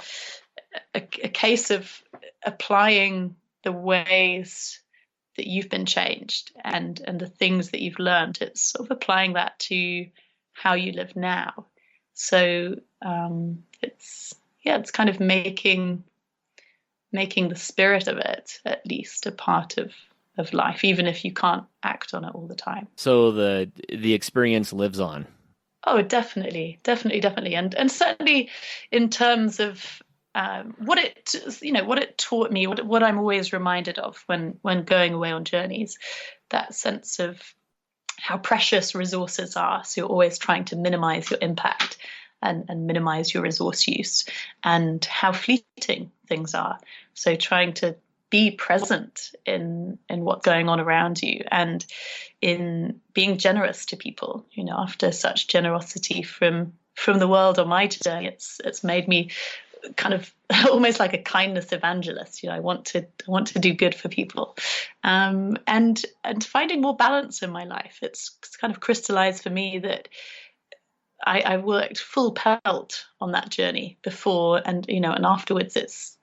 Speaker 3: a case of applying the ways that you've been changed and the things that you've learned. It's sort of applying that to how you live now. So it's kind of making the spirit of it at least a part of life, even if you can't act on it all the time.
Speaker 2: So the experience lives on.
Speaker 3: Oh, definitely. And certainly in terms of what it taught me, what I'm always reminded of when going away on journeys, that sense of how precious resources are. So you're always trying to minimize your impact and minimize your resource use, and how fleeting things are. So trying to be present in what's going on around you, and in being generous to people. After such generosity from the world on my journey, it's made me kind of almost like a kindness evangelist. I want to do good for people, and finding more balance in my life. It's kind of crystallized for me that I worked full pelt on that journey before, and afterwards it's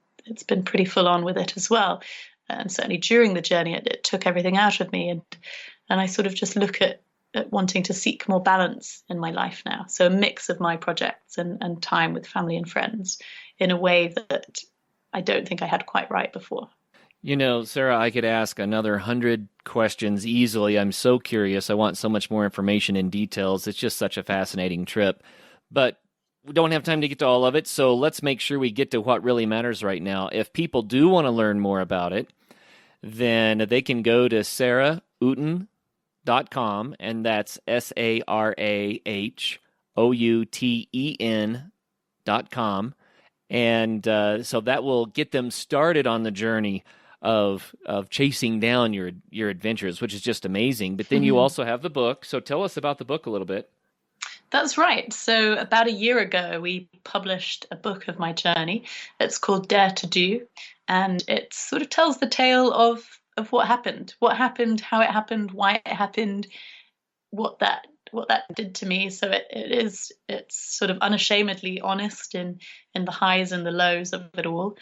Speaker 3: been pretty full on with it as well. And certainly during the journey, it took everything out of me, and I sort of just look at wanting to seek more balance in my life now. So a mix of my projects and time with family and friends in a way that I don't think I had quite right before.
Speaker 2: Sarah, I could ask another 100 questions easily. I'm so curious. I want so much more information and details. It's just such a fascinating trip. But we don't have time to get to all of it, so let's make sure we get to what really matters right now. If people do want to learn more about it, then they can go to sarahouten.com, and that's SARAHOUTEN.com. And so that will get them started on the journey of chasing down your adventures, which is just amazing. But then you also have the book. So tell us about the book a little bit.
Speaker 3: That's right. So about a year ago, we published a book of my journey. It's called Dare to Do, and it sort of tells the tale of what happened, how it happened, why it happened, what that did to me. So it's sort of unashamedly honest in the highs and the lows of it all.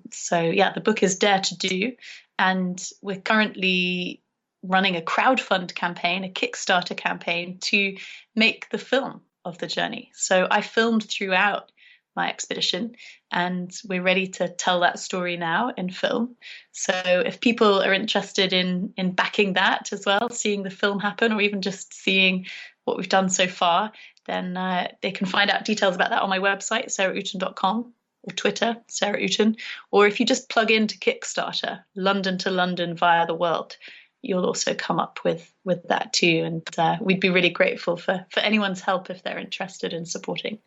Speaker 3: So yeah, the book is Dare to Do, and we're currently running a crowdfund campaign, a Kickstarter campaign to make the film of the journey. So I filmed throughout my expedition, and we're ready to tell that story now in film. So if people are interested in backing that as well, seeing the film happen, or even just seeing what we've done so far, then they can find out details about that on my website, sarahouten.com, or Twitter, Sarah Outen. Or if you just plug into Kickstarter, London to London via the world, you'll also come up with that too. And we'd be really grateful for anyone's help if they're interested in supporting.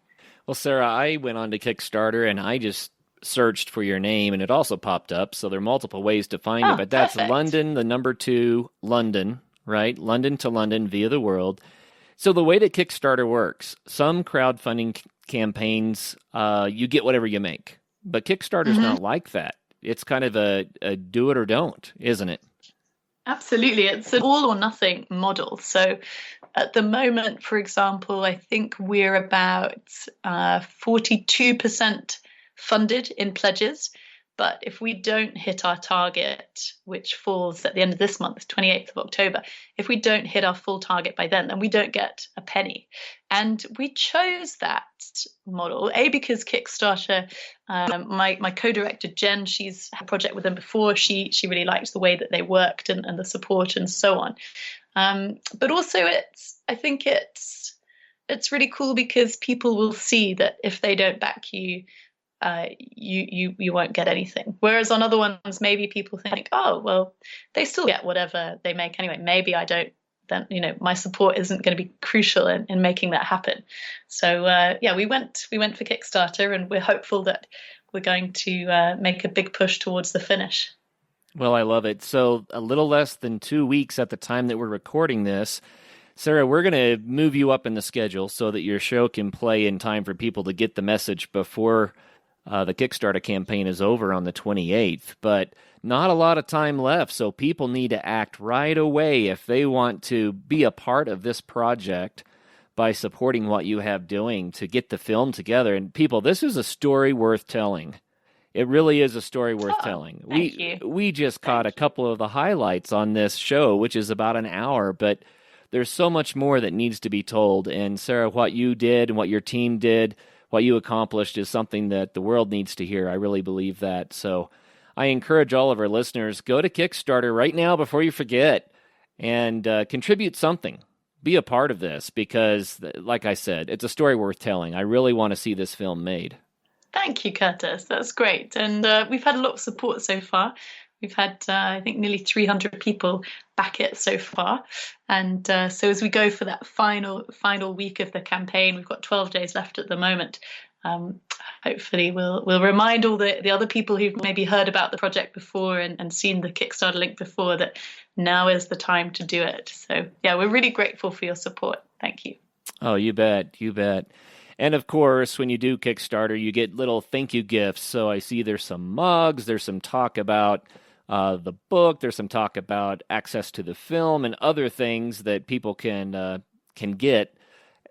Speaker 2: Well, Sarah, I went on to Kickstarter and I just searched for your name and it also popped up. So there are multiple ways to find it, but that's
Speaker 3: perfect.
Speaker 2: London, the number 2, London, right? London to London via the world. So the way that Kickstarter works, some crowdfunding campaigns, you get whatever you make, but Kickstarter's not like that. It's kind of a do it or don't, isn't it?
Speaker 3: Absolutely. It's an all or nothing model. So at the moment, for example, I think we're about 42% funded in pledges. But if we don't hit our target, which falls at the end of this month, 28th of October, if we don't hit our full target by then we don't get a penny. And we chose that model, because Kickstarter, my co-director, Jen, she's had a project with them before. She really liked the way that they worked and the support and so on. But also I think it's really cool because people will see that if they don't back you, you won't get anything. Whereas on other ones, maybe people think, oh, well, they still get whatever they make anyway. Maybe I don't, then, my support isn't going to be crucial in making that happen. So yeah, we went for Kickstarter, and we're hopeful that we're going to make a big push towards the finish.
Speaker 2: Well, I love it. So a little less than 2 weeks at the time that we're recording this, Sarah, we're going to move you up in the schedule so that your show can play in time for people to get the message before the Kickstarter campaign is over on the 28th, but not a lot of time left, so people need to act right away if they want to be a part of this project by supporting what you have doing to get the film together. And people, this is a story worth telling. It really is a story worth telling. We just caught a couple of the highlights on this show, which is about an hour, but there's so much more that needs to be told. And Sarah, what you did and what your team did, what you accomplished is something that the world needs to hear. I really believe that. So I encourage all of our listeners, go to Kickstarter right now before you forget and contribute something. Be a part of this because, like I said, it's a story worth telling. I really want to see this film made.
Speaker 3: Thank you, Curtis. That's great. And we've had a lot of support so far. We've had, I think, nearly 300 people back it so far. And so as we go for that final week of the campaign, we've got 12 days left at the moment. Hopefully we'll remind all the other people who've maybe heard about the project before and seen the Kickstarter link before that now is the time to do it. So yeah, we're really grateful for your support. Thank you.
Speaker 2: Oh, you bet. You bet. And of course, when you do Kickstarter, you get little thank you gifts. So I see there's some mugs, there's some talk about the book, there's some talk about access to the film and other things that people can get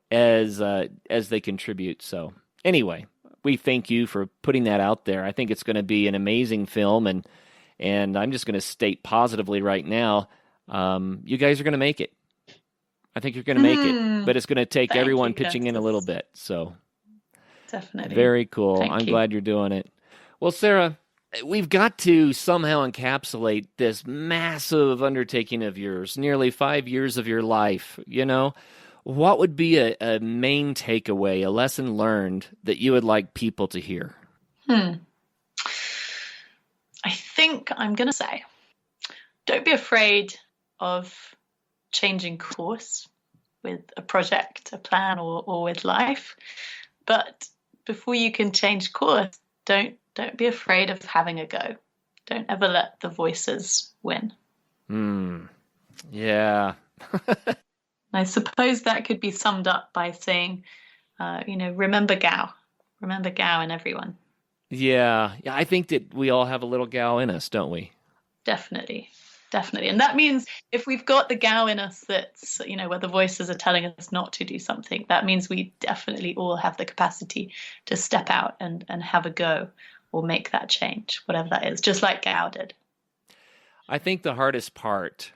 Speaker 2: as they contribute. So anyway, we thank you for putting that out there. I think it's going to be an amazing film, and I'm just going to state positively right now, you guys are going to make it. I think you're going to make it, but it's going to take everyone pitching in a little bit. So
Speaker 3: definitely.
Speaker 2: Very cool. I'm glad you're doing it. Well, Sarah, we've got to somehow encapsulate this massive undertaking of yours, nearly 5 years of your life. What would be a main takeaway, a lesson learned that you would like people to hear?
Speaker 3: I think I'm going to say, don't be afraid of changing course with a project, a plan, or with life. But before you can change course, don't be afraid of having a go. Don't ever let the voices win.
Speaker 2: Yeah.
Speaker 3: I suppose that could be summed up by saying, remember Gao in everyone.
Speaker 2: Yeah, yeah. I think that we all have a little gal in us, don't we?
Speaker 3: Definitely. Definitely. And that means if we've got the Gao in us that's, where the voices are telling us not to do something, that means we definitely all have the capacity to step out and have a go or make that change, whatever that is, just like Gao did.
Speaker 2: I think the hardest part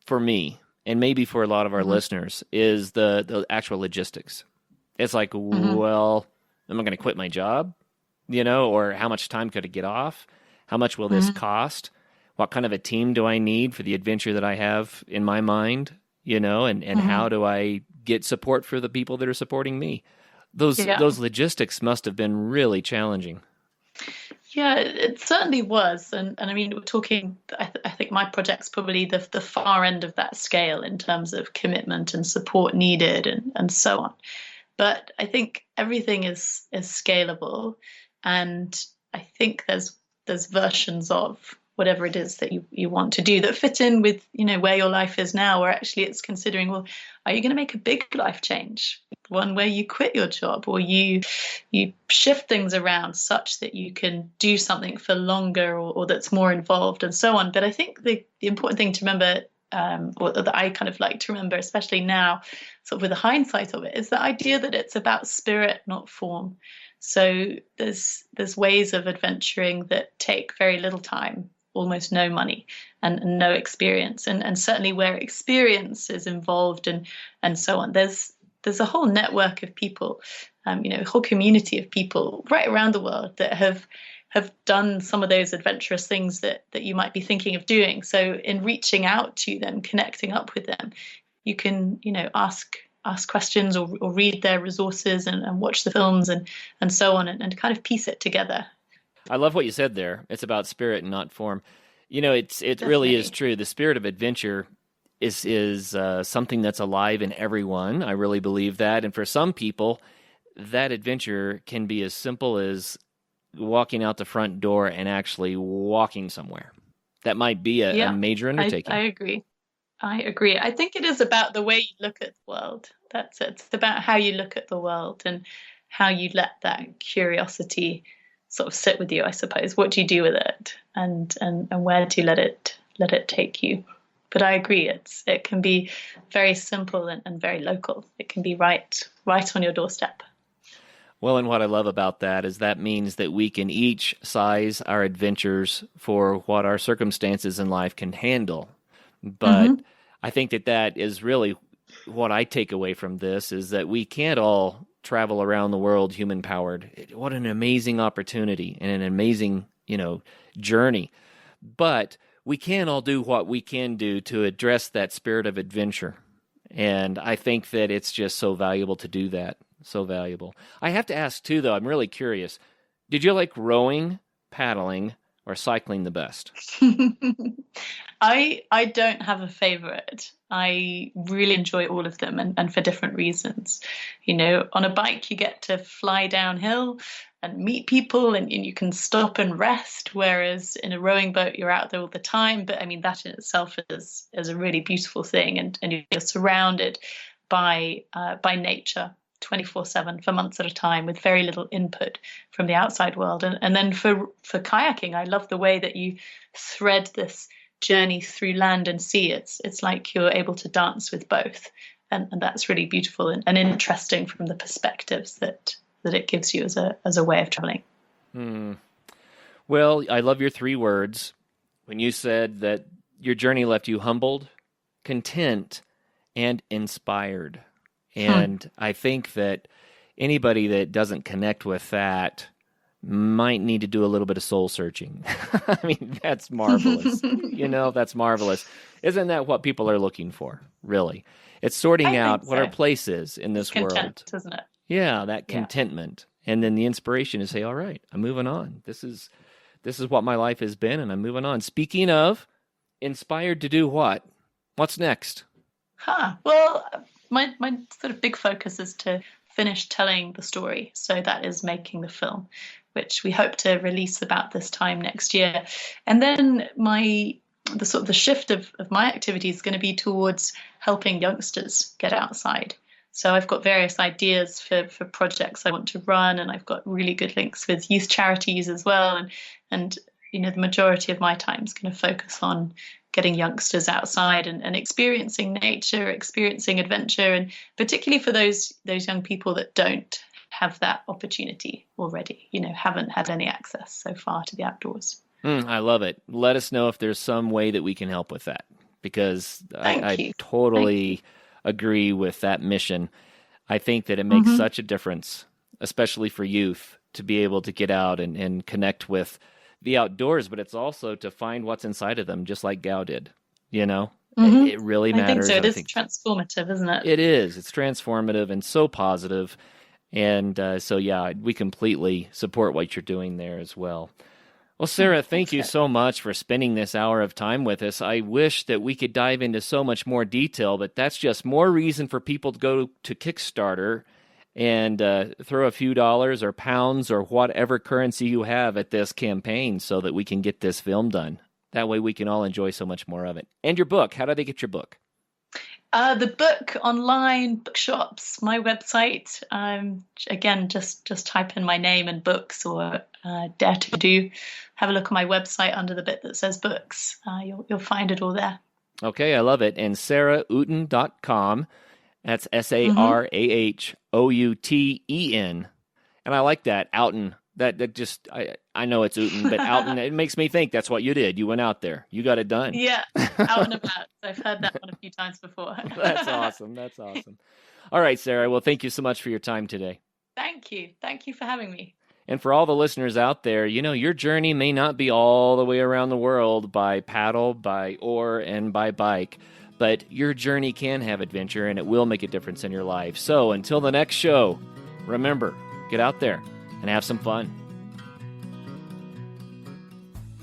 Speaker 2: for me, and maybe for a lot of our listeners, is the actual logistics. It's like, well, am I going to quit my job? Or how much time could I get off? How much will this cost? What kind of a team do I need for the adventure that I have in my mind? And how do I get support for the people that are supporting me? Those logistics must have been really challenging.
Speaker 3: Yeah, it certainly was. And I mean, we're talking, I think my project's probably the far end of that scale in terms of commitment and support needed and so on. But I think everything is scalable. And I think there's versions of whatever it is that you want to do that fit in with, where your life is now, or actually it's considering, well, are you going to make a big life change? One where you quit your job or you shift things around such that you can do something for longer or that's more involved and so on. But I think the important thing to remember, or that I kind of like to remember, especially now, sort of with the hindsight of it, is the idea that it's about spirit, not form. So there's ways of adventuring that take very little time, almost no money, and no experience, and certainly where experience is involved and so on. There's a whole network of people, a whole community of people right around the world that have done some of those adventurous things that you might be thinking of doing. So in reaching out to them, connecting up with them, you can, ask questions or read their resources and watch the films and so on and kind of piece it together.
Speaker 2: I love what you said there. It's about spirit and not form. It
Speaker 3: Definitely.
Speaker 2: really is true. The spirit of adventure is something that's alive in everyone. I really believe that. And for some people, that adventure can be as simple as walking out the front door and actually walking somewhere. That might be a major undertaking.
Speaker 3: I agree. I think it is about the way you look at the world. That's it. It's about how you look at the world and how you let that curiosity sort of sit with you, I suppose. What do you do with it, and where do you let it take you? But I agree, it can be very simple and very local. It can be right on your doorstep.
Speaker 2: Well, and what I love about that is that means that we can each size our adventures for what our circumstances in life can handle. But I think that is really what I take away from this, is that we can't all travel around the world human-powered. What an amazing opportunity and an amazing, journey. But we can all do what we can do to address that spirit of adventure. And I think that it's just so valuable to do that. So valuable. I have to ask, too, though, I'm really curious. Did you like rowing, paddling, or cycling the best?
Speaker 3: I don't have a favorite. I really enjoy all of them and for different reasons. On a bike, you get to fly downhill and meet people and you can stop and rest, whereas in a rowing boat, you're out there all the time. But I mean, that in itself is a really beautiful thing. And you're surrounded by nature 24/7 for months at a time with very little input from the outside world. And then for kayaking, I love the way that you thread this journey through land and sea. It's like you're able to dance with both. And that's really beautiful and interesting from the perspectives that it gives you as a way of traveling.
Speaker 2: Well, I love your 3 words when you said that your journey left you humbled, content, and inspired. And I think that anybody that doesn't connect with that might need to do a little bit of soul searching. I mean, that's marvelous. That's marvelous. Isn't that what people are looking for, really? It's sorting out what our place is in this world.
Speaker 3: Isn't it?
Speaker 2: Yeah, that contentment. And then the inspiration to say, all right, I'm moving on. This is what my life has been, and I'm moving on. Speaking of, inspired to do what? What's next?
Speaker 3: Well, my sort of big focus is to finish telling the story. So that is making the film, which we hope to release about this time next year. And then my the sort of the shift of my activity is going to be towards helping youngsters get outside. So I've got various ideas for projects I want to run, and I've got really good links with youth charities as well. And the majority of my time is going to focus on getting youngsters outside and experiencing nature, experiencing adventure, and particularly for those young people that don't have that opportunity already, haven't had any access so far to the outdoors.
Speaker 2: I love it. Let us know if there's some way that we can help with that, because I totally agree with that mission. I think that it makes such a difference, especially for youth, to be able to get out and connect with the outdoors, but it's also to find what's inside of them, just like Gao did. It really matters.
Speaker 3: I think so. It is transformative, isn't it?
Speaker 2: It is. It's transformative and so positive. And so, yeah, we completely support what you're doing there as well. Well, Sarah, thank you so much for spending this hour of time with us. I wish that we could dive into so much more detail, but that's just more reason for people to go to Kickstarter and throw a few dollars or pounds or whatever currency you have at this campaign so that we can get this film done. That way we can all enjoy so much more of it. And your book, how do they get your book?
Speaker 3: The book online, bookshops, my website. Again, just type in my name and books, or dare to do. Have a look on my website under the bit that says books. You'll find it all there. Okay,
Speaker 2: I love it. And sarahouten.com. That's SARAHOUTEN. And I like that, Outen. That just, I know it's Outen, but Outen, it makes me think that's what you did. You went out there. You got it done.
Speaker 3: Yeah, out and about. I've heard that one a few times before.
Speaker 2: That's awesome. That's awesome. All right, Sarah. Well, thank you so much for your time today.
Speaker 3: Thank you. Thank you for having me.
Speaker 2: And for all the listeners out there, your journey may not be all the way around the world by paddle, by oar, and by bike, but your journey can have adventure, and it will make a difference in your life. So until the next show, remember, get out there and have some fun.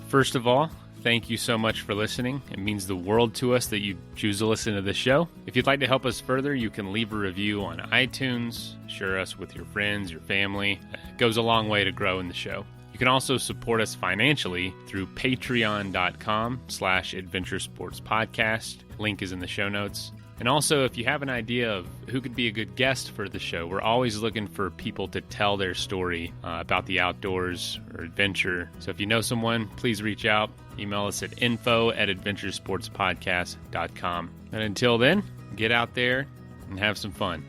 Speaker 1: First of all, thank you so much for listening. It means the world to us that you choose to listen to this show. If you'd like to help us further, you can leave a review on iTunes, share us with your friends, your family. It goes a long way to grow in the show. You can also support us financially through patreon.com/adventuresportspodcast. Link is in the show notes. And also, if you have an idea of who could be a good guest for the show, we're always looking for people to tell their story about the outdoors or adventure. So if you know someone, please reach out. Email us at info@adventuresportspodcast.com. And until then, get out there and have some fun.